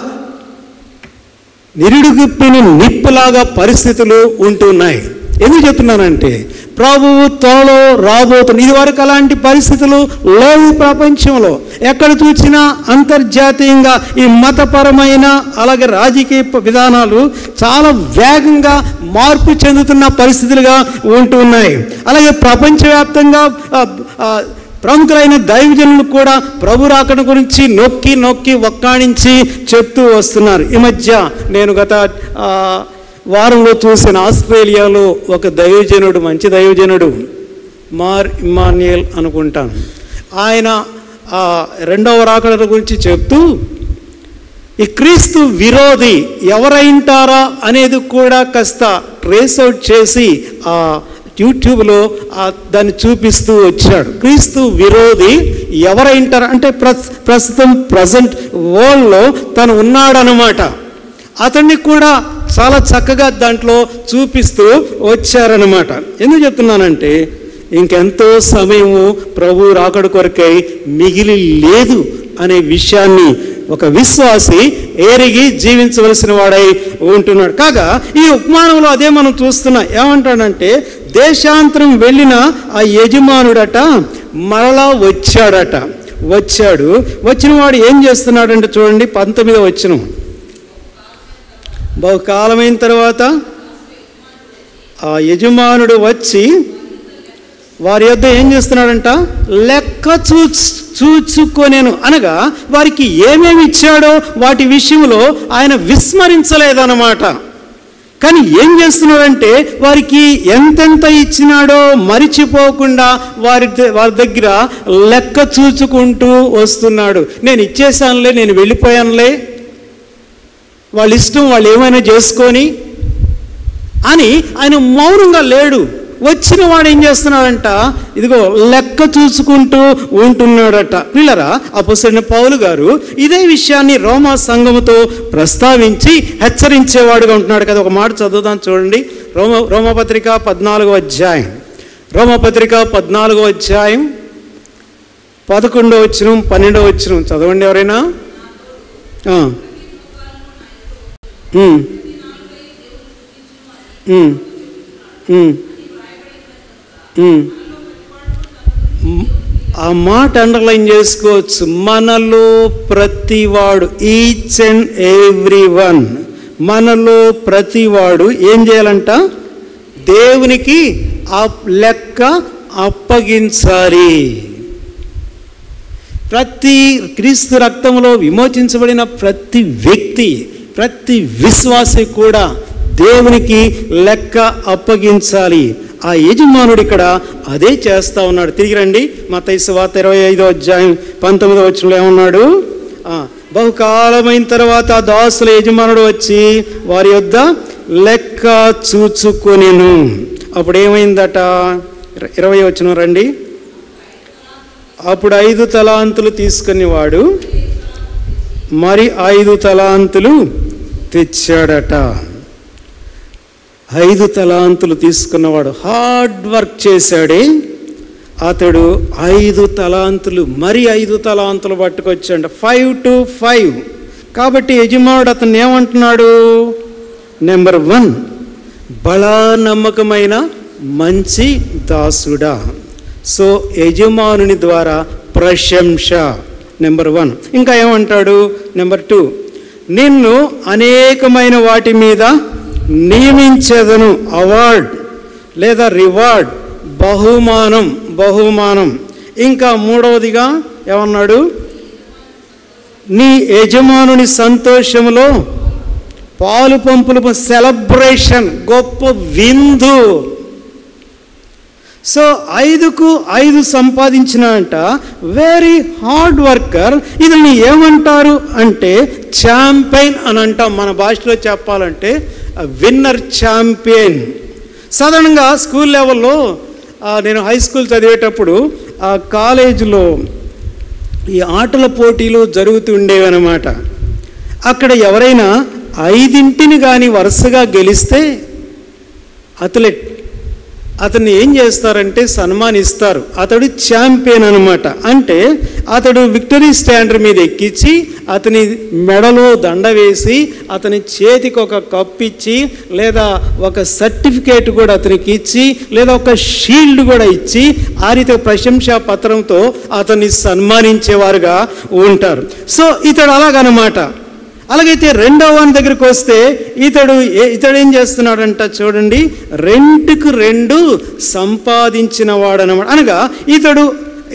నిరుడుగుప్పిన నిప్పులాగా పరిస్థితులు ఉంటున్నాయి. ఎందుకు చెప్తున్నానంటే ప్రభువు త్వరలో రాబోతుంది. ఇదివరకు అలాంటి పరిస్థితులు లేవు ప్రపంచంలో. ఎక్కడ చూసినా అంతర్జాతీయంగా ఈ మతపరమైన అలాగే రాజకీయ విధానాలు చాలా వేగంగా మార్పు చెందుతున్న పరిస్థితులుగా ఉంటున్నాయి. అలాగే ప్రపంచవ్యాప్తంగా ప్రముఖులైన దైవజనులు కూడా ప్రభు రాకడ గురించి నొక్కి వక్కాణించి చెప్తూ వస్తున్నారు. ఈ మధ్య నేను గత వారంలో చూసిన ఆస్ట్రేలియాలో ఒక దైవజనుడు, మంచి దైవజనుడు, మార్ ఇమ్మాన్యుయల్ అనుకుంటాను, ఆయన రెండవ రాకడ గురించి చెప్తూ ఈ క్రీస్తు విరోధి ఎవరైంటారా అనేది కూడా కాస్త ట్రేస్ అవుట్ చేసి యూట్యూబ్లో దాన్ని చూపిస్తూ వచ్చాడు. క్రీస్తు విరోధి ఎవరైంటారా అంటే ప్రస్తుతం ప్రజెంట్ వరల్డ్లో తను ఉన్నాడనమాట. అతన్ని కూడా చాలా చక్కగా దాంట్లో చూపిస్తూ వచ్చారనమాట. ఎందుకు చెప్తున్నానంటే ఇంకెంతో సమయము ప్రభు రాకడ కొరకై మిగిలి లేదు అనే విషయాన్ని ఒక విశ్వాసి ఎరిగి జీవించవలసిన వాడై ఉంటున్నాడు. కాగా ఈ ఉపమానంలో అదే మనం చూస్తున్నాం. ఏమంటాడంటే దేశాంతరం వెళ్ళిన ఆ యజమానుడట మరలా వచ్చిన వాడు ఏం చేస్తున్నాడంటే చూడండి 19వ వచనం. బహుకాలమైన తర్వాత ఆ యజమానుడు వచ్చి వారి యొద్ద ఏం చేస్తున్నాడంట, లెక్క చూచుకొనేను. అనగా వారికి ఏమేమి ఇచ్చాడో వాటి విషయంలో ఆయన విస్మరించలేదన్నమాట. కానీ ఏం చేస్తున్నాడంటే వారికి ఎంతెంత ఇచ్చినాడో మరిచిపోకుండా వారి దగ్గర లెక్క చూచుకుంటూ వస్తున్నాడు. నేను ఇచ్చేసానులే, నేను వెళ్ళిపోయానులే, వాళ్ళ ఇష్టం, వాళ్ళు ఏమైనా చేసుకొని అని ఆయన మౌనంగా లేడు. వచ్చిన వాడు ఏం చేస్తున్నాడంట, ఇదిగో లెక్క చూసుకుంటూ ఉంటున్నాడట. పిల్లరా, అపోస్తలుడైన పౌలు గారు ఇదే విషయాన్ని రోమా సంఘముతో ప్రస్తావించి హెచ్చరించేవాడుగా ఉంటున్నాడు కదా. ఒక మాట చదువుదాం చూడండి. రోమపత్రిక 14వ అధ్యాయం, రోమపత్రిక 14వ అధ్యాయం 11వ వచనం 12వ వచనం చదవండి ఎవరైనా. ఆ మాట అండర్లైన్ చేసుకోవచ్చు. మనలో ప్రతివాడు, ఈచ్ అండ్ ఎవ్రీ వన్, మనలో ప్రతివాడు ఏం చేయాలంట, దేవునికి ఆ లెక్క అప్పగించాలి. ప్రతి క్రీస్తు రక్తంలో విమోచించబడిన ప్రతి వ్యక్తి, ప్రతి విశ్వాసి కూడా దేవునికి లెక్క అప్పగించాలి. ఆ యజమానుడు ఇక్కడ అదే చేస్తా ఉన్నాడు. తిరిగి రండి మత్తయి సువార్త 25వ అధ్యాయం 19వ వచనంలో ఏమన్నాడు, బహుకాలమైన తర్వాత దాసుల యజమానుడు వచ్చి వారి యొద్ద లెక్క చూచుకొనెను. అప్పుడు ఏమైందట, 20వ వచనం రండి. అప్పుడు 5 తలాంతులు తీసుకునేవాడు మరి 5 తలాంతులు తెచ్చాడట. 5 తలాంతులు తీసుకున్నవాడు హార్డ్ వర్క్ చేశాడే, అతడు 5 తలాంతులు మరి 5 తలాంతులు పట్టుకొచ్చాడు. 5 to 5. కాబట్టి యజమానుడు అతను ఏమంటున్నాడు, నెంబర్ 1, బలా నమ్మకమైన మంచి దాసుడా. సో యజమానుని ద్వారా ప్రశంస, నెంబర్ 1. ఇంకా ఏమంటాడు, నెంబర్ 2, నిన్ను అనేకమైన వాటి మీద నియమించేదను, అవార్డ్ లేదా రివార్డ్, బహుమానం. ఇంకా 3వదిగా ఏమన్నాడు, నీ యజమానుని సంతోషములో పాలు పంపులు, సెలబ్రేషన్, గొప్ప విందు. సో 5కు 5 సంపాదించిన అంట, వెరీ హార్డ్ వర్కర్. ఇది ఏమంటారు అంటే ఛాంపియన్ అని అంటాం. మన భాషలో చెప్పాలంటే విన్నర్ ఛాంపియన్. సాధారణంగా స్కూల్ లెవెల్లో, నేను హై స్కూల్ చదివేటప్పుడు ఆ కాలేజీలో ఈ ఆటల పోటీలు జరుగుతుండేవి అన్నమాట. అక్కడ ఎవరైనా 5 కానీ వరుసగా గెలిస్తే అతన్ని ఏం చేస్తారంటే సన్మానిస్తారు. అతడు ఛాంపియన్ అనమాట. అంటే అతడు విక్టరీ స్టాండర్ మీద ఎక్కించి అతని మెడలో దండ వేసి అతని చేతికి ఒక కప్ ఇచ్చి లేదా ఒక సర్టిఫికేట్ కూడా అతనికి ఇచ్చి లేదా ఒక షీల్డ్ కూడా ఇచ్చి ఆ రీతి ప్రశంసా పత్రంతో అతన్ని సన్మానించేవారుగా ఉంటారు. సో ఇతడు అలాగనమాట. అలాగైతే 2వ వాని దగ్గరికి వస్తే ఇతడు ఏం చేస్తున్నాడంట చూడండి, 2కు 2 సంపాదించిన వాడనమాట. అనగా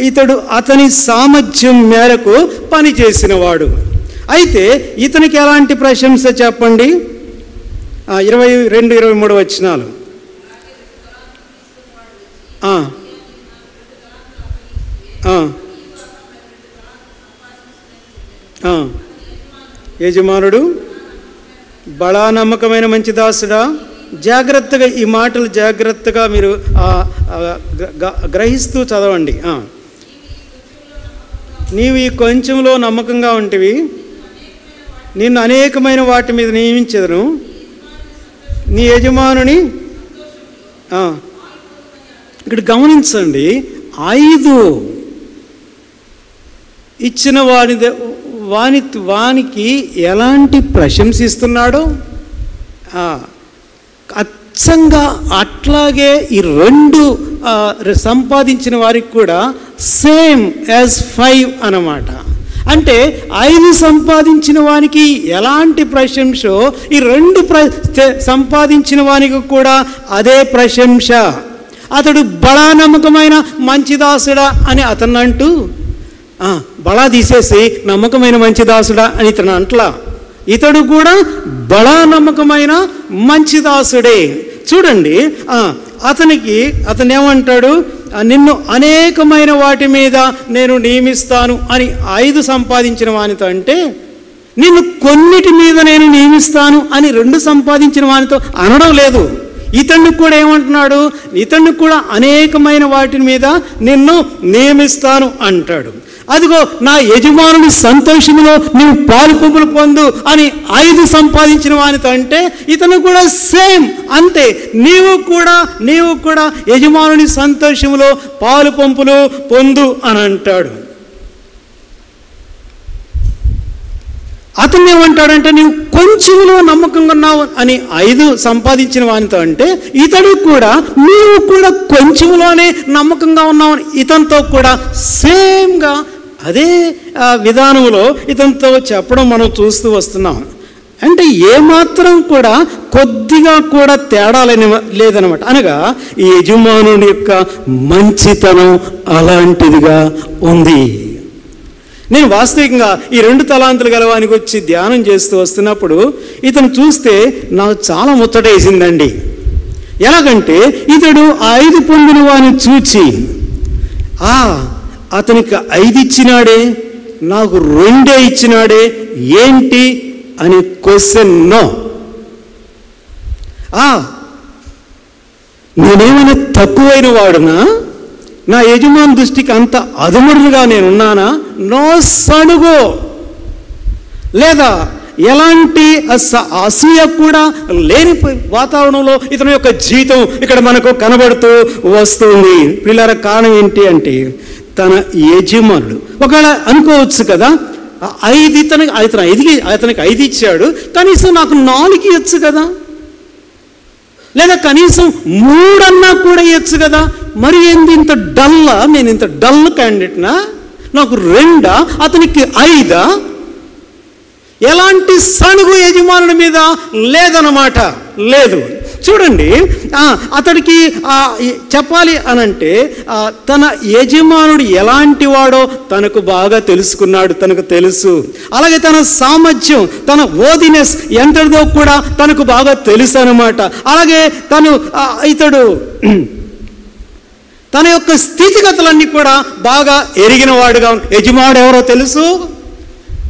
ఇతడు అతని సామర్థ్యం మేరకు పని చేసినవాడు. అయితే ఇతనికి ఎలాంటి ప్రశంస చెప్పండి. 22-23 వచనాలు. యజమానుడు బడా నమ్మకమైన మంచి దాసుడా. జాగ్రత్తగా ఈ మాటలు జాగ్రత్తగా మీరు గ్రహిస్తూ చదవండి. నీవు ఈ కొంచెంలో నమ్మకంగా ఉంటివి, నిన్ను అనేకమైన వాటి మీద నియమించెదను, నీ యజమానుని ఇక్కడ గమనించండి, 5 ఇచ్చిన వానికి ఎలాంటి ప్రశంసిస్తున్నాడో అచ్చంగా అట్లాగే ఈ 2 సంపాదించిన వారికి కూడా సేమ్ యాజ్ 5 అన్నమాట. అంటే 5 సంపాదించిన వానికి ఎలాంటి ప్రశంసో ఈ 2 సంపాదించిన వానికి కూడా అదే ప్రశంస. అతడు బడా నమ్మకమైన మంచి దాసుడా అని అతను అంటూ, బడా తీసేసి నమ్మకమైన మంచి దాసుడా అని ఇతను అంటలా, ఇతడు కూడా బడా నమ్మకమైన మంచి దాసుడే. చూడండి, అతను ఏమంటాడు, నిన్ను అనేకమైన వాటి మీద నేను నియమిస్తాను అని 5 సంపాదించిన వానితో అంటే, నిన్ను కొన్నిటి మీద నేను నియమిస్తాను అని 2 సంపాదించిన వానితో అనడం లేదు. ఇతన్ని కూడా ఏమంటున్నాడు, ఇతన్ని కూడా అనేకమైన వాటి మీద నిన్ను నియమిస్తాను అంటాడు. అదిగో నా యజమానుని సంతోషంలో నీవు పాలు పంపులు పొందు అని 5 సంపాదించిన వానితో అంటే ఇతను కూడా సేమ్ అంతే, నీవు కూడా యజమానుని సంతోషంలో పాలు పంపులు పొందు అని అంటాడు. అతను ఏమంటాడంటే, నీవు కొంచెంలో నమ్మకంగా ఉన్నావు అని 5 సంపాదించిన వానితో అంటే ఇతడు కూడా నీవు కూడా కొంచెంలోనే నమ్మకంగా ఉన్నావు అని ఇతనితో కూడా సేమ్గా అదే విధానంలో ఇతనితో చెప్పడం మనం చూస్తూ వస్తున్నాం. అంటే ఏమాత్రం కూడా కొద్దిగా కూడా తేడా లేదనమాట. అనగా ఈ యజమానుని యొక్క మంచితనం అలాంటిదిగా ఉంది. నేను వాస్తవికంగా ఈ 2 తలాంతులు గలవానికి వచ్చి ధ్యానం చేస్తూ వస్తున్నప్పుడు ఇతను చూస్తే నాకు చాలా ముచ్చటేసిందండి. ఎలాగంటే ఇతడు 5 పొందిన వాడిని చూచి, అతనికి 5 ఇచ్చినాడే, నాకు 2 ఇచ్చినాడే ఏంటి అని క్వశ్చన్. నేనేమైనా తక్కువైన వాడునా? నా యజమాని దృష్టికి అంత అదుముడుగా నేనున్నానా? నో సణుగో, లేదా ఎలాంటి అసూయ కూడా లేని వాతావరణంలో ఇతని యొక్క జీవితం ఇక్కడ మనకు కనబడుతూ వస్తుంది. పిల్లల కారణం ఏంటి అంటే, తన యజమానుడు ఒకవేళ అనుకోవచ్చు కదా, 5 అతనికి 5 ఇచ్చాడు, కనీసం నాకు 4 ఇవ్వచ్చు కదా, లేదా కనీసం 3 అన్నా కూడా ఇవ్వచ్చు కదా. మరి ఏంది ఇంత డల్లా? నేను ఇంత డల్ క్యాండిడేట్నా? నాకు 2, అతనికి 5. ఎలాంటి సణుగు యజమానుడి మీద లేదన్నమాట, లేదు. చూడండి, అతడికి చెప్పాలి అనంటే తన యజమానుడు ఎలాంటి వాడో తనకు బాగా తెలుసుకున్నాడు, తనకు తెలుసు. అలాగే తన సామర్థ్యం, తన ఓదినెస్ ఎంతటిదో కూడా తనకు బాగా తెలుసు అన్నమాట. అలాగే ఇతడు తన యొక్క స్థితిగతులన్నీ కూడా బాగా ఎరిగిన వాడుగా, యజమానుడు ఎవరో తెలుసు,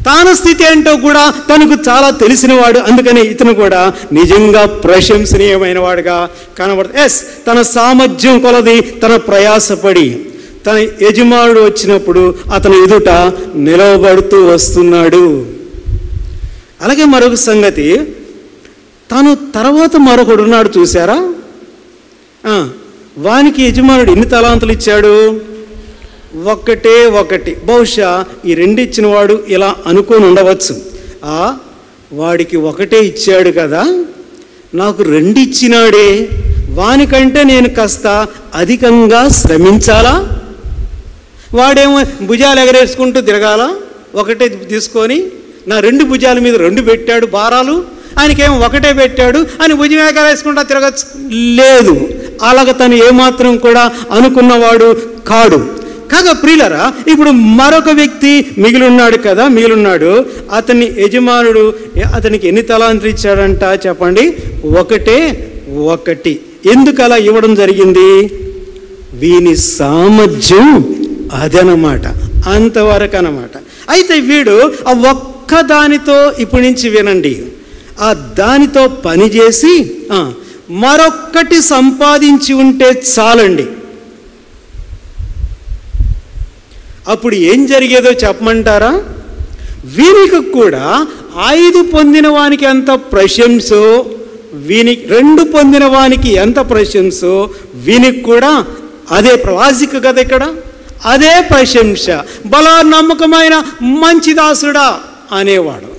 తాన స్థితి ఏంటో కూడా తనకు చాలా తెలిసినవాడు. అందుకని ఇతను కూడా నిజంగా ప్రశంసనీయమైన వాడుగా కనబడుతుంది. తన సామర్థ్యం కొలది తన ప్రయాసపడి తన యజమానుడు వచ్చినప్పుడు అతను ఎదుట నిలవబడుతూ వస్తున్నాడు. అలాగే మరొక సంగతి, తను తర్వాత మరొకడు ఉన్నాడు చూసారా, వానికి యజమానుడు ఎన్ని తలాంతులు ఇచ్చాడు? 1. బహుశా ఈ 2 ఇచ్చిన వాడు ఇలా అనుకొని ఉండవచ్చు, వాడికి 1 ఇచ్చాడు కదా, నాకు 2 ఇచ్చినాడే, వానికంటే నేను కాస్త అధికంగా శ్రమించాలా? వాడేమో భుజాలు ఎగరేసుకుంటూ తిరగాల, 1 తీసుకొని నా 2 భుజాల మీద 2 పెట్టాడు భారాలు, ఆయనకేమో 1 పెట్టాడు అని భుజం ఎగరేసుకుంటూ తిరగచ్చు లేదు. అలాగ తను ఏమాత్రం కూడా అనుకున్నవాడు కాడు. కాగా ప్రియులరా, ఇప్పుడు మరొక వ్యక్తి మిగిలిన్నాడు. అతని యజమానుడు అతనికి ఎన్ని తలాంతులు ఇచ్చాడంట చెప్పండి? 1. ఎందుకు అలా ఇవ్వడం జరిగింది? వీని సామర్థ్యం అదనమాట, అంతవరకు అన్నమాట. అయితే వీడు ఆ ఒక్క దానితో, ఇప్పటి నుంచి వినండి, ఆ దానితో పనిచేసి మరొక్కటి సంపాదించి ఉంటే చాలండి. అప్పుడు ఏం జరిగేదో చెప్పమంటారా? వీనికి కూడా 5 పొందిన వానికి ఎంత ప్రశంసో, 2 పొందిన వానికి ఎంత ప్రశంసో, వీనికి కూడా అదే ప్రవాసిక కదా ఇక్కడ, అదే ప్రశంస. బలా నమ్మకమైన మంచి దాసుడా అనేవాడు.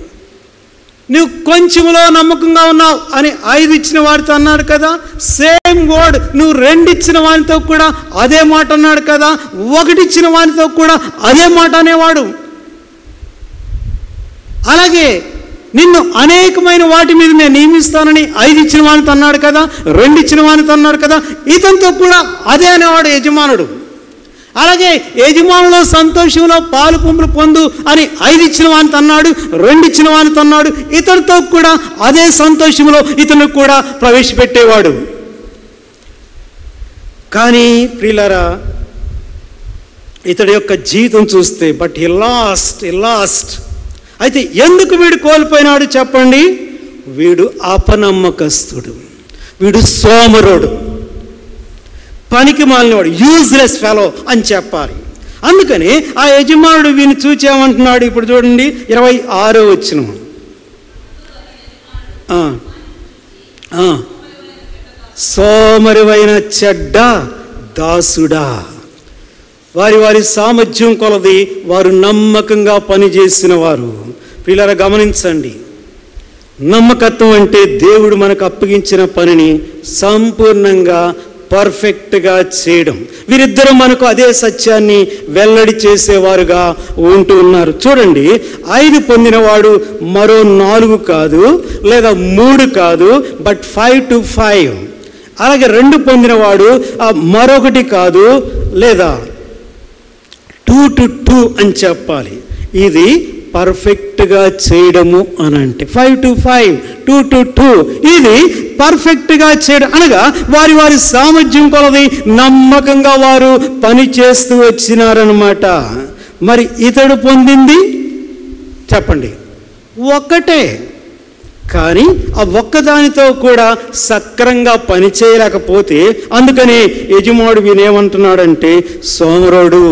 నువ్వు కొంచెంలో నమ్మకంగా ఉన్నావు అని 5 ఇచ్చిన వారితో అన్నాడు కదా. సేమ్ వర్డ్ నువ్వు 2 ఇచ్చిన వానితో కూడా అదే మాట అన్నాడు కదా. 1 ఇచ్చిన వానితో కూడా అదే మాట అనేవాడు. అలాగే నిన్ను అనేకమైన వాటి మీద నేను నియమిస్తానని 5 ఇచ్చిన వానితో అన్నాడు కదా, 2 ఇచ్చిన వానితో అన్నాడు కదా. ఇతనితో కూడా అదే అనేవాడు యజమానుడు. అలాగే యజమానులో సంతోషంలో పాలు పంపులు పొందు అని 5 ఇచ్చిన వానితో అన్నాడు, 2 ఇచ్చిన వానితో అన్నాడు. ఇతడితో కూడా అదే సంతోషంలో ఇతను కూడా ప్రవేశపెట్టేవాడు. కానీ ప్రియులారా, ఇతడి యొక్క జీవితం చూస్తే బట్ హి లాస్ట్. అయితే ఎందుకు వీడు కోల్పోయినాడు చెప్పండి? వీడు అపనమ్మకస్తుడు, వీడు సోమరుడు, పనికి మాలినవాడు, యూజ్లెస్ ఫెలో అని చెప్పాలి. అందుకని ఆ యజమానుడు వీని చూచేమంటున్నాడు. ఇప్పుడు చూడండి 26వ వచనం. సోమరివైన చెడ్డ దాసుడా, వారి సామర్థ్యం కొలది వారు నమ్మకంగా పనిచేసిన వారు. పిల్లలు గమనించండి, నమ్మకత్వం అంటే దేవుడు మనకు అప్పగించిన పనిని సంపూర్ణంగా పర్ఫెక్ట్గా చేయడం. వీరిద్దరూ మనకు అదే సత్యాన్ని వెల్లడి చేసేవారుగా ఉంటూ ఉన్నారు. చూడండి, 5 పొందినవాడు మరో 4 కాదు, లేదా 3 కాదు, బట్ 5 to 5. అలాగే 2 పొందినవాడు మరొకటి కాదు, లేదా 2 to 2 అని చెప్పాలి. ఇది పర్ఫెక్ట్గా చేయడము అని అంటే 5 to 5, 2 to 2. ఇది పర్ఫెక్ట్గా చేయడం అనగా వారి సామర్థ్యం కొలది నమ్మకంగా వారు పని చేస్తూ వచ్చినారనమాట. మరి ఇతడు పొందింది చెప్పండి ఒక్కటే. కానీ ఆ ఒక్కదానితో కూడా సక్రంగా పని చేయలేకపోతే, అందుకని యజమానుడు వినేమంటున్నాడంటే సోమరుడు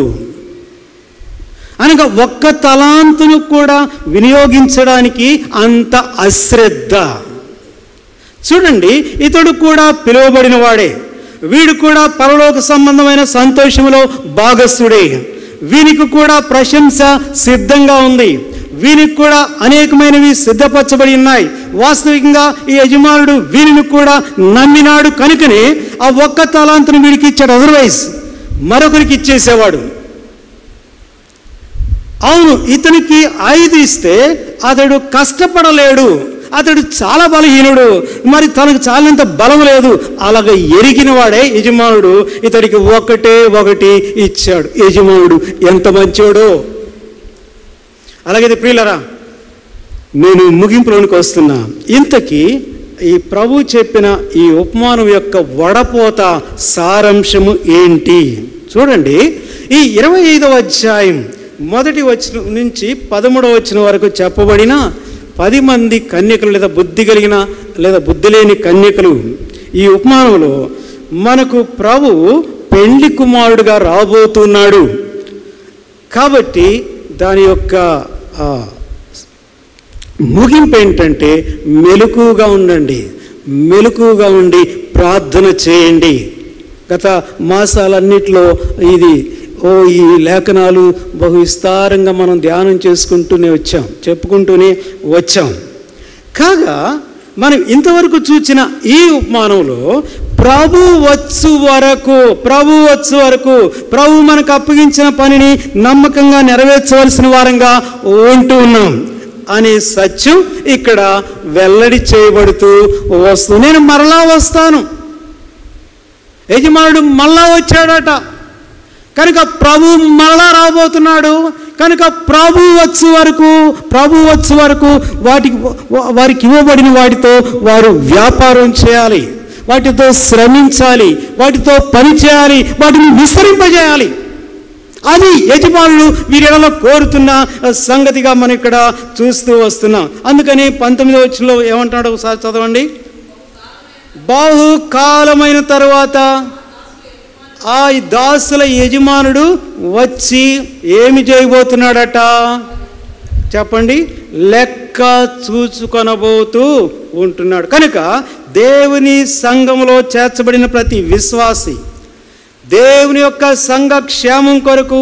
అనగా 1 తలాంతును కూడా వినియోగించడానికి అంత అశ్రద్ధ. చూడండి, ఇతడు కూడా పిలువబడిన వాడే, వీడు కూడా పరలోక సంబంధమైన సంతోషంలో భాగస్థుడే. వీనికి కూడా ప్రశంస సిద్ధంగా ఉంది, వీనికి కూడా అనేకమైనవి సిద్ధపరచబడి ఉన్నాయి. వాస్తవికంగా ఈ యజమానుడు వీరిని కూడా నమ్మినాడు కనుకనే ఆ 1 తలాంతును వీడికి ఇచ్చాడు. అదర్వైజ్ మరొకరికి ఇచ్చేసేవాడు. అవును, ఇతనికి 5 ఇస్తే అతడు కష్టపడలేడు, అతడు చాలా బలహీనుడు, మరి తనకు చాలినంత బలం లేదు. అలాగ ఎరిగిన వాడే యజమానుడు ఇతడికి 1 ఇచ్చాడు. యజమానుడు ఎంత మంచోడో. అలాగే ప్రియులరా, నేను ముగింపులోనికి వస్తున్నా. ఇంతకీ ఈ ప్రభు చెప్పిన ఈ ఉపమానం యొక్క వడపోత సారాంశము ఏంటి? చూడండి, ఈ 25వ అధ్యాయం 1వ వచనం నుంచి 13వ వచనం వరకు చెప్పబడిన 10 మంది కన్యకలు, లేదా బుద్ధి కలిగిన లేదా బుద్ధి లేని కన్యకలు. ఈ ఉపమానంలో మనకు ప్రభువు పెళ్లి కుమారుడుగా రాబోతున్నాడు. కాబట్టి దాని యొక్క ముగింపు ఏంటంటే మెలకువగా ఉండండి, మెలకువగా ఉండి ప్రార్థన చేయండి. గత మాసాలన్నిటిలో ఈ లేఖనాలు బహు విస్తారంగా మనం ధ్యానం చేసుకుంటూనే చెప్పుకుంటూనే వచ్చాం. కాగా మనం ఇంతవరకు చూసిన ఈ ఉపమానంలో ప్రభు వచ్చు వరకు ప్రభు మనకు అప్పగించిన పనిని నమ్మకంగా నెరవేర్చవలసిన వారంగా ఉంటూ ఉన్నాం అనే సత్యం ఇక్కడ వెల్లడి చేయబడుతూ వస్తుంది. నేను మరలా వస్తాను, యజమానుడు మళ్ళా వచ్చాడట కనుక ప్రభు మరలా రాబోతున్నాడు కనుక ప్రభు వచ్చే వరకు వారికి ఇవ్వబడిన వాటితో వారు వ్యాపారం చేయాలి, వాటితో శ్రమించాలి, వాటితో పని చేయాలి, వాటిని విస్తరింపజేయాలి. అది యజమానులు వీరిలో కోరుతున్న సంగతిగా మనం ఇక్కడ చూస్తూ వస్తున్నాం. అందుకని 19వ వచనంలో ఏమంటున్నాడు ఒకసారి చదవండి. బహుకాలమైన తరువాత ఆ దాసుల యజమానుడు వచ్చి ఏమి చేయబోతున్నాడట చెప్పండి? లెక్క చూసుకొనబోతూ ఉంటున్నాడు. కనుక దేవుని సంఘములో చేర్చబడిన ప్రతి విశ్వాసి, దేవుని యొక్క సంఘ క్షేమం కొరకు,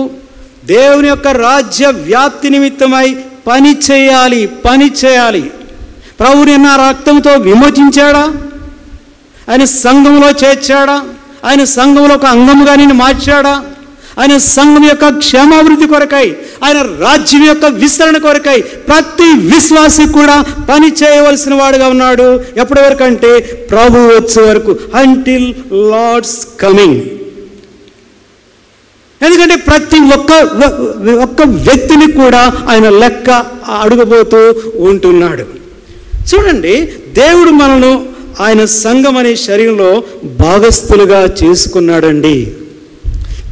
దేవుని యొక్క రాజ్య వ్యాప్తి నిమిత్తమై పని చేయాలి. ప్రభువుని నా రక్తంతో విమోచించాడా? ఆయన సంఘంలో చేర్చాడా? ఆయన సంఘంలో ఒక అంగముగా నిన్ను మార్చాడా? ఆయన సంఘం యొక్క క్షేమాభివృద్ధి కొరకై, ఆయన రాజ్యం యొక్క విస్తరణ కొరకై ప్రతి విశ్వాసి కూడా పని చేయవలసిన వాడుగా ఉన్నాడు. ఎప్పటి వరకు అంటే ప్రభు వచ్చే వరకు, అంటిల్ లార్డ్స్ కమింగ్. ఎందుకంటే ప్రతి ఒక్క వ్యక్తిని కూడా ఆయన లెక్క అడుగబోతూ ఉంటున్నాడు. చూడండి, దేవుడు మనను ఆయన సంఘం అనే శరీరంలో భాగస్థులుగా చేసుకున్నాడండి.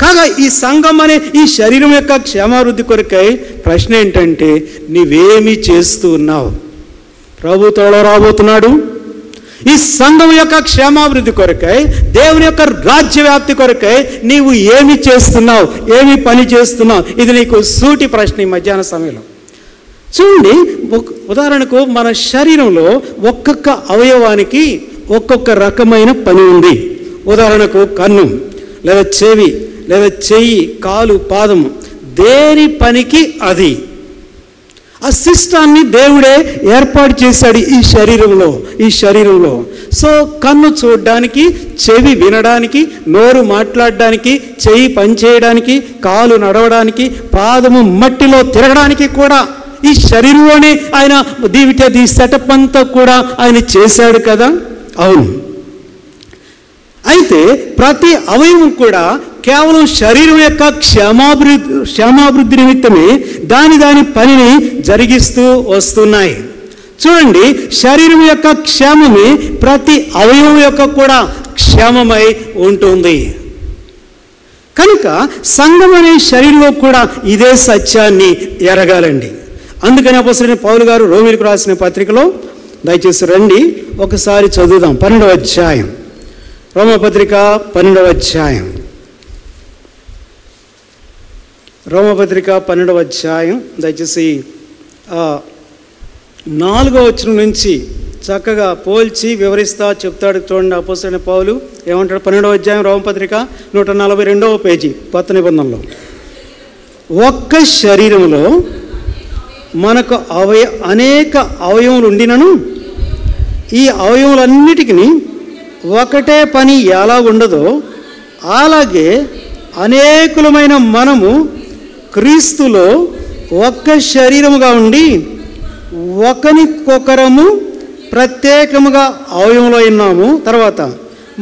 కాగా ఈ సంఘం అనే ఈ శరీరం యొక్క క్షేమాభివృద్ధి కొరకై ప్రశ్న ఏంటంటే, నీవేమి చేస్తూ ఉన్నావు? ప్రభు త్వరలో రాబోతున్నాడు. ఈ సంఘం యొక్క క్షేమాభివృద్ధి కొరకై, దేవుని యొక్క రాజ్య వ్యాప్తి కొరకై నీవు ఏమి చేస్తున్నావు? ఏమి పని చేస్తున్నావు? ఇది నీకు సూటి ప్రశ్న ఈ మధ్యాహ్న సమయంలో. చూడండి, ఉదాహరణకు మన శరీరంలో ఒక్కొక్క అవయవానికి ఒక్కొక్క రకమైన పని ఉంది. ఉదాహరణకు కన్ను, లేదా చెవి, లేదా చెయ్యి, కాలు, పాదము, దేని పనికి అది. ఆ సిస్టాన్ని దేవుడే ఏర్పాటు చేశాడు ఈ శరీరంలో. సో కన్ను చూడడానికి, చెవి వినడానికి, నోరు మాట్లాడడానికి, చెయ్యి పనిచేయడానికి, కాలు నడవడానికి, పాదము మట్టిలో తిరగడానికి కూడా ఈ శరీరంలోనే ఆయన ది సెటప్ అంతా కూడా ఆయన చేశాడు కదా. అవును. అయితే ప్రతి అవయవం కూడా కేవలం శరీరం యొక్క క్షేమాభివృద్ధి నిమిత్తమే దాని పనిని జరిగిస్తూ వస్తున్నాయి. చూడండి, శరీరం యొక్క క్షేమమే ప్రతి అవయవం యొక్క కూడా క్షేమమై ఉంటుంది. కనుక సంఘం అనే శరీరంలో కూడా ఇదే సత్యాన్ని ఎరగాలండి. అందుకని అపోస్తలుడైన పౌలు గారు రోమీయులకు రాసిన పత్రికలో, దయచేసి రండి ఒకసారి చదువుదాం. 12వ అధ్యాయం, రోమపత్రిక 12వ అధ్యాయం, రోమపత్రిక 12వ అధ్యాయం, దయచేసి 4వ వచనం నుంచి చక్కగా పోల్చి వివరిస్తా చెప్తాడు. చూడండి, అపోస్తలుడైన పౌలు ఏమంటాడు? 12వ అధ్యాయం రోమపత్రిక 142వ పేజీ, కొత్త నిబంధనలో. ఒక్క శరీరంలో మనకు అనేక అవయవములు ఉండినను ఈ అవయవములన్నిటికీ ఒకటే పని ఎలా ఉండదో అలాగే అనేకులమైన మనము క్రీస్తులో ఒక్క శరీరముగా ఉండి ఒకరికొకరము ప్రత్యేకముగా అవయవంలో ఉన్నాము. తర్వాత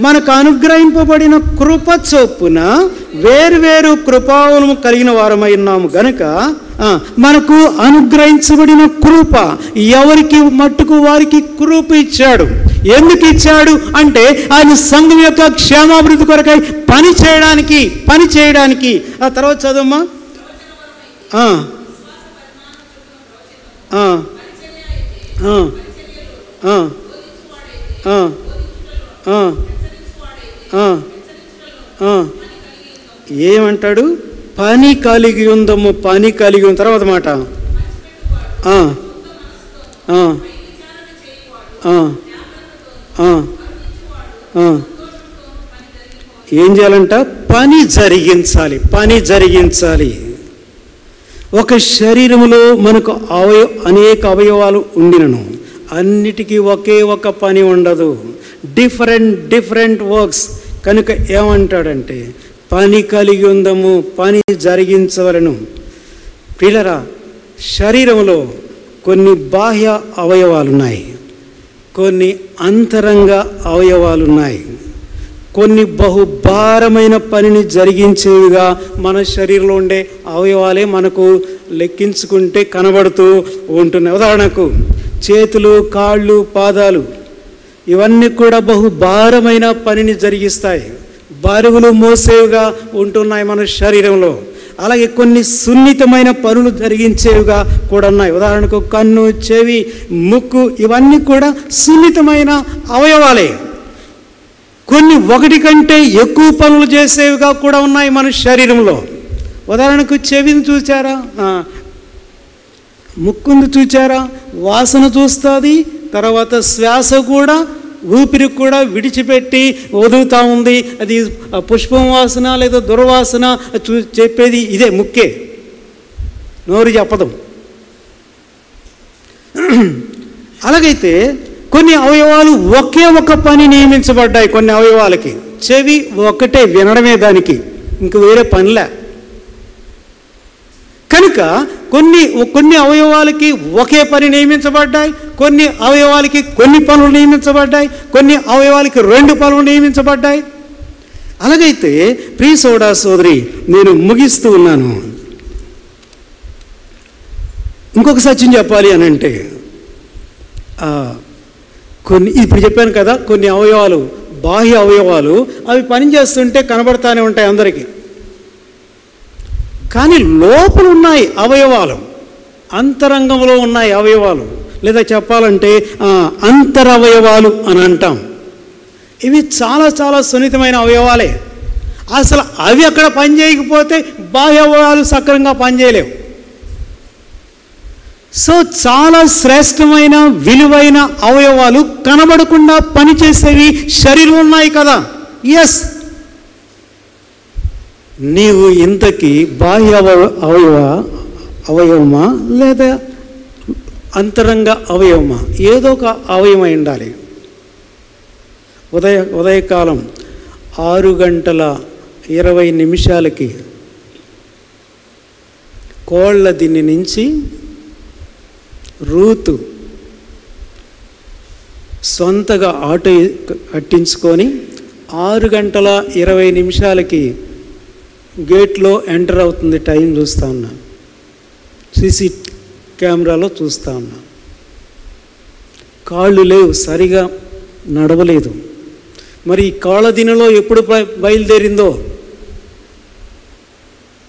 మనకు అనుగ్రహింపబడిన కృప చొప్పున వేరువేరు కృపావలము కలిగిన వారమై ఉన్నాము గనుక మనకు అనుగ్రహించబడిన కృప ఎవరికి మట్టుకు వారికి కృప ఇచ్చాడు. ఎందుకు ఇచ్చాడు అంటే ఆయన సంఘం యొక్క క్షేమాభివృద్ధి కొరకై పని చేయడానికి. ఆ తర్వాత చదవమ్మా. ఏమంటాడు? పని కలిగి ఉందము. తర్వాత మాట ఏం చేయాలంట? పని జరిగించాలి. ఒక శరీరములో మనకు అనేక అవయవాలు ఉండినను అన్నిటికీ ఒకే ఒక పని ఉండదు. Different works. కనుక ఏమంటాడంటే పని కలిగి ఉందము, పని జరిగించవలను. ప్రియులారా, శరీరంలో కొన్ని బాహ్య అవయవాలున్నాయి, కొన్ని అంతరంగ అవయవాలున్నాయి. కొన్ని బహుభారమైన పనిని జరిగించేవిగా మన శరీరంలో ఉండే అవయవాలే మనకు లెక్కించుకుంటే కనబడుతూ ఉంటున్నాయి. ఉదాహరణకు చేతులు, కాళ్ళు, పాదాలు ఇవన్నీ కూడా బహుభారమైన పనిని జరిగిస్తాయి. బరువులు మోసేవిగా ఉంటున్నాయి మన శరీరంలో. అలాగే కొన్ని సున్నితమైన పనులు జరిగించేవిగా కూడా ఉన్నాయి. ఉదాహరణకు కన్ను, చెవి, ముక్కు ఇవన్నీ కూడా సున్నితమైన అవయవాలే. కొన్ని ఒకటి కంటే ఎక్కువ పనులు చేసేవిగా కూడా ఉన్నాయి మన శరీరంలో. ఉదాహరణకు చెవిని చూచారా, ముక్కును చూచారా? వాసన చూస్తుంది, తర్వాత శ్వాస కూడా ఊపిరి కూడా విడిచిపెట్టి వదులుతూ ఉంది. అది పుష్పం వాసన లేదా దుర్వాసన చెప్పేది ఇదే, ముక్కే, నోరు చెప్పదు. అలాగైతే కొన్ని అవయవాలు ఒకే ఒక పని నియమించబడ్డాయి. కొన్ని అవయవాలకి చెవి ఒక్కటే, వినడమే దానికి, ఇంక వేరే పనిలే. కనుక కొన్ని అవయవాలకి ఒకే పని నియమించబడ్డాయి, కొన్ని అవయవాలకి కొన్ని పనులు నియమించబడ్డాయి, కొన్ని అవయవాలకి 2 పనులు నియమించబడ్డాయి. అలాగైతే ప్రియ సోదరా సోదరి, నేను ముగిస్తూ ఉన్నాను. ఇంకొక సత్యం చెప్పాలి అని అంటే, ఇప్పుడు చెప్పాను కదా, కొన్ని అవయవాలు, బాహ్య అవయవాలు, అవి పనిచేస్తుంటే కనబడతానే ఉంటాయి అందరికీ. కానీ లోపల ఉన్నాయి అవయవాలు, అంతరంగంలో ఉన్నాయి అవయవాలు, లేదా చెప్పాలంటే అంతరవయవాలు అని అంటాం. ఇవి చాలా చాలా సున్నితమైన అవయవాలే. అసలు అవి అక్కడ పనిచేయకపోతే బాహ్య అవయవాలు సక్రమంగా పనిచేయలేవు. సో చాలా శ్రేష్టమైన విలువైన అవయవాలు కనబడకుండా పనిచేసేవి శరీరం ఉన్నాయి కదా. ఎస్, నీవు ఇంతకీ బాహ్య అవయవమా లేదా అంతరంగ అవయవమా? ఏదో ఒక అవయవమై ఉండాలి. ఉదయకాలం 6:20 కోళ్ళ దిన్ని నుంచి రూతు సొంతగా ఆటో కట్టించుకొని 6:20 గేట్లో ఎంటర్ అవుతుంది. టైం చూస్తూ ఉన్నా, సీసీ కెమెరాలో చూస్తూ ఉన్నా. కాళ్ళు లేవు, సరిగా నడవలేదు. మరి ఈ కాళ్ళ దినలో ఎప్పుడు బయలుదేరిందో,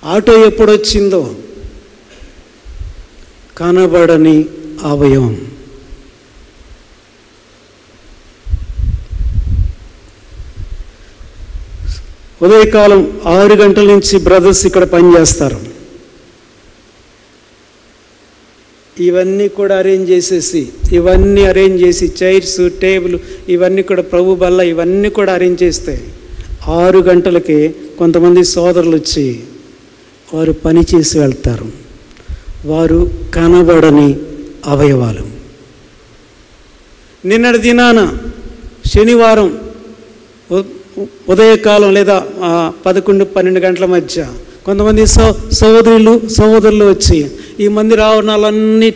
ఆటో ఎప్పుడు వచ్చిందో, కనబడని అవయవం. ఉదయకాలం 6 గంటల నుంచి బ్రదర్స్ ఇక్కడ పనిచేస్తారు. ఇవన్నీ కూడా అరేంజ్ చేసి చైర్స్, టేబుల్ ఇవన్నీ కూడా, ప్రభు బల్ల ఇవన్నీ కూడా అరేంజ్ చేస్తే 6 గంటలకే కొంతమంది సోదరులు వచ్చి వారు పని చేసి వెళ్తారు. వారు కనబడని అవయవాలు. నిన్నటి దినాన శనివారం ఉదయకాలం లేదా 11-12 గంటల మధ్య కొంతమంది సహోదరులు వచ్చి ఈ మందిర ఆవరణాలన్నీ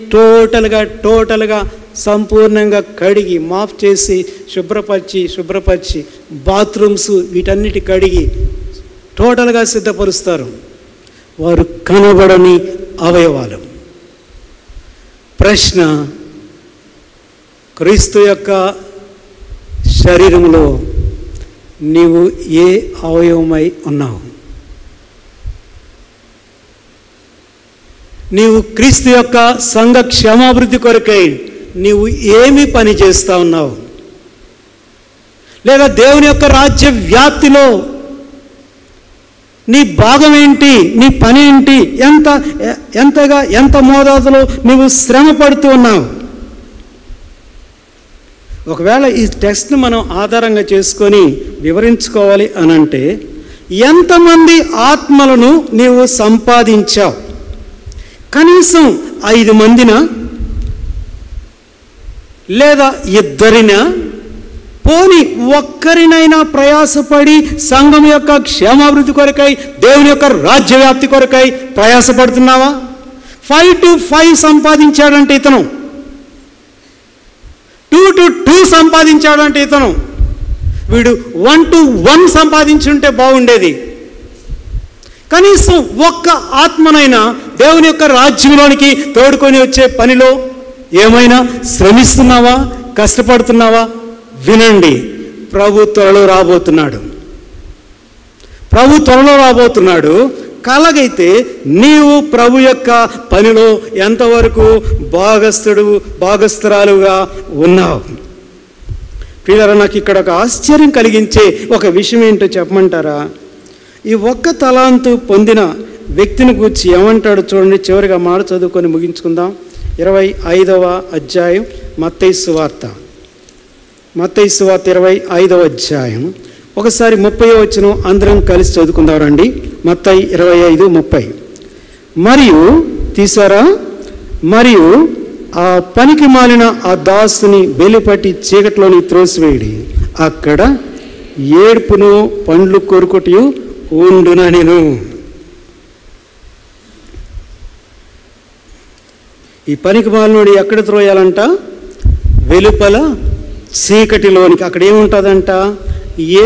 టోటల్గా సంపూర్ణంగా కడిగి మాఫ్ చేసి శుభ్రపరిచి బాత్రూమ్స్ వీటన్నిటి కడిగి టోటల్గా సిద్ధపరుస్తారు. వారు కనబడని అవయవాలు. ప్రశ్న, క్రీస్తు యొక్క శరీరంలో నీవు ఏ అవయవమై ఉన్నావు? నీవు క్రీస్తు యొక్క సంఘ క్షేమాభివృద్ధి కొరకై నీవు ఏమి పని చేస్తూ ఉన్నావు? లేదా దేవుని యొక్క రాజ్య వ్యాప్తిలో నీ భాగం ఏంటి? నీ పని ఏంటి? ఎంత మోతాదులో నీవు శ్రమ పడుతూ ఉన్నావు? ఒకవేళ ఈ టెక్స్ట్ను మనం ఆధారంగా చేసుకొని వివరించుకోవాలి అనంటే, ఎంతమంది ఆత్మలను నీవు సంపాదించావు? కనీసం 5 మందినా, లేదా 2 పోని ఒక్కరినైనా ప్రయాసపడి సంఘం యొక్క క్షేమాభివృద్ధి కొరకై, దేవుని యొక్క రాజ్యవ్యాప్తి కొరకై ప్రయాసపడుతున్నావా? 5 to 5 సంపాదించాడంటే ఇతను, 2 to 2 సంపాదించాడంటే ఇతను, వీడు 1 to 1 సంపాదించుంటే బాగుండేది. కనీసం ఒక్క ఆత్మనైనా దేవుని యొక్క రాజ్యంలోనికి తోడుకొని వచ్చే పనిలో ఏమైనా శ్రమిస్తున్నావా? కష్టపడుతున్నావా? వినండి, ప్రభు త్వరలో రాబోతున్నాడు. అలాగైతే నీవు ప్రభు యొక్క పనిలో ఎంతవరకు భాగస్థురాలుగా ఉన్నావు? ప్రియులారా, నాకు ఇక్కడ ఒక ఆశ్చర్యం కలిగించే ఒక విషయం ఏంటో చెప్పమంటారా? ఈ ఒక్క తలాంతు పొందిన వ్యక్తిని గురించి ఏమంటాడు చూడండి. చివరిగా మాట చదువుకొని ముగించుకుందాం. 25వ అధ్యాయం మత్తయి సువార్త మత్తయి సువార్త 25వ అధ్యాయం ఒకసారి 30వ వచనం అందరం కలిసి చదువుకుందాం రండి. మత్తయి 25:30. మరియు తీసారా, మరియు ఆ పనికి మాలిన ఆ దాసుని వెలిపట్టి చీకటిలోని త్రోసివేయడి, అక్కడ ఏడుపును పండ్లు కొరుకుటయు ఉండుననెను. ఈ పనికి మాలినోడు ఎక్కడ త్రోయాలంట? వెలుపల చీకటిలోనికి. అక్కడ ఏముంటుందంట?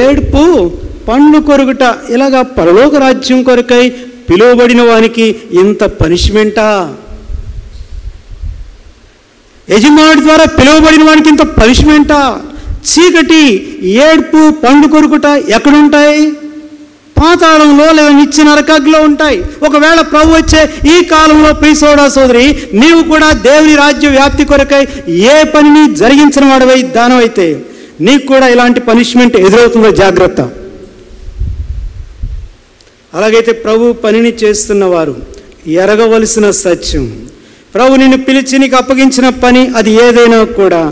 ఏడుపు పండ్లు కొరుకుట. ఇలాగా పరలోక రాజ్యం కొరకై పిలువబడిన వానికి ఇంత పనిష్మెంటా? యజమానుడి ద్వారా పిలువబడిన వానికి ఇంత పనిష్మెంటా? చీకటి, ఏడుపు, పండ్లు కొరుకుట ఎక్కడుంటాయి? పాతాళంలో లేదా నిత్య నరకాగ్నిలో ఉంటాయి. ఒకవేళ ప్రభు వచ్చే ఈ కాలంలో ప్రియ సోదరా సోదరి, నీవు కూడా దేవుని రాజ్య వ్యాప్తి కొరకై ఏ పనిని జరిగించిన వాడవై దానమైతే నీకు కూడా ఇలాంటి పనిష్మెంట్ ఎదురవుతుందో జాగ్రత్త. అలాగైతే ప్రభు పనిని చేస్తున్న వారు ఎరగవలసిన సత్యం, ప్రభు నిన్ను పిలిచి నీకు అప్పగించిన పని అది ఏదైనా కూడా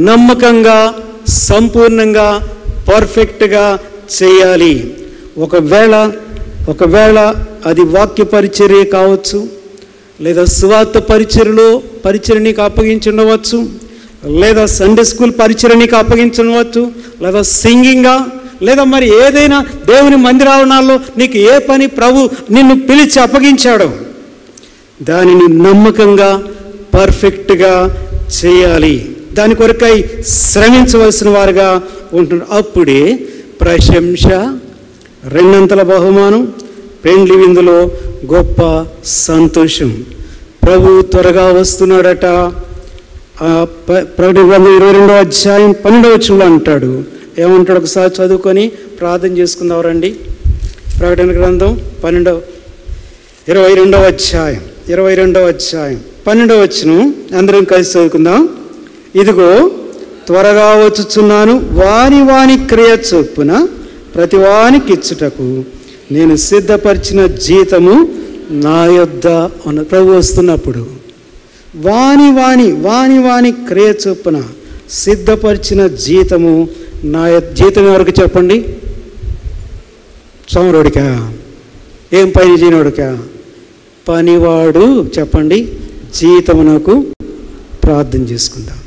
నమ్మకంగా, సంపూర్ణంగా, పర్ఫెక్ట్గా చేయాలి. ఒకవేళ అది వాక్య పరిచర్య కావచ్చు, లేదా సువార్త పరిచర్య నీకు అప్పగించుండవచ్చు, లేదా సండే స్కూల్ పరిచర్య నీకు అప్పగించవచ్చు, లేదా సింగింగా, లేదా మరి ఏదైనా దేవుని మందిరావరణాల్లో నీకు ఏ పని ప్రభు నిన్ను పిలిచి అప్పగించాడో దానిని నమ్మకంగా, పర్ఫెక్ట్గా చేయాలి. దాని కొరకై శ్రమించవలసిన వారుగా ఉంటున్నారు. అప్పుడే ప్రశంస, రెండంతల బహుమానం, పెండ్లి విందులో గొప్ప సంతోషం. ప్రభు త్వరగా వస్తున్నాడట. ప్రకటన గ్రంథం 22వ అధ్యాయం 12వ వచనంలో అంటాడు. ఏమంటాడు? ఒకసారి చదువుకొని ప్రార్థన చేసుకుందాం రండి. ప్రకటన గ్రంథం 22వ అధ్యాయం 12వ వచనం అందరం కలిసి చదువుకుందాం. ఇదిగో త్వరగా వచ్చుచున్నాను, వాని క్రియ చొప్పున ప్రతివానికి ఇచ్చుటకు నేను సిద్ధపరిచిన జీతము నా యొద్ద ఉన్న. ప్రభు వస్తున్నప్పుడు వాని క్రియ చొప్పున సిద్ధపరిచిన జీతము నా జీతం ఎవరికి చెప్పండి? సోమరుడికా? ఏం పని చేయనోడికా? పనివాడు చెప్పండి. జీతమునకు ప్రార్థన చేసుకుందాం.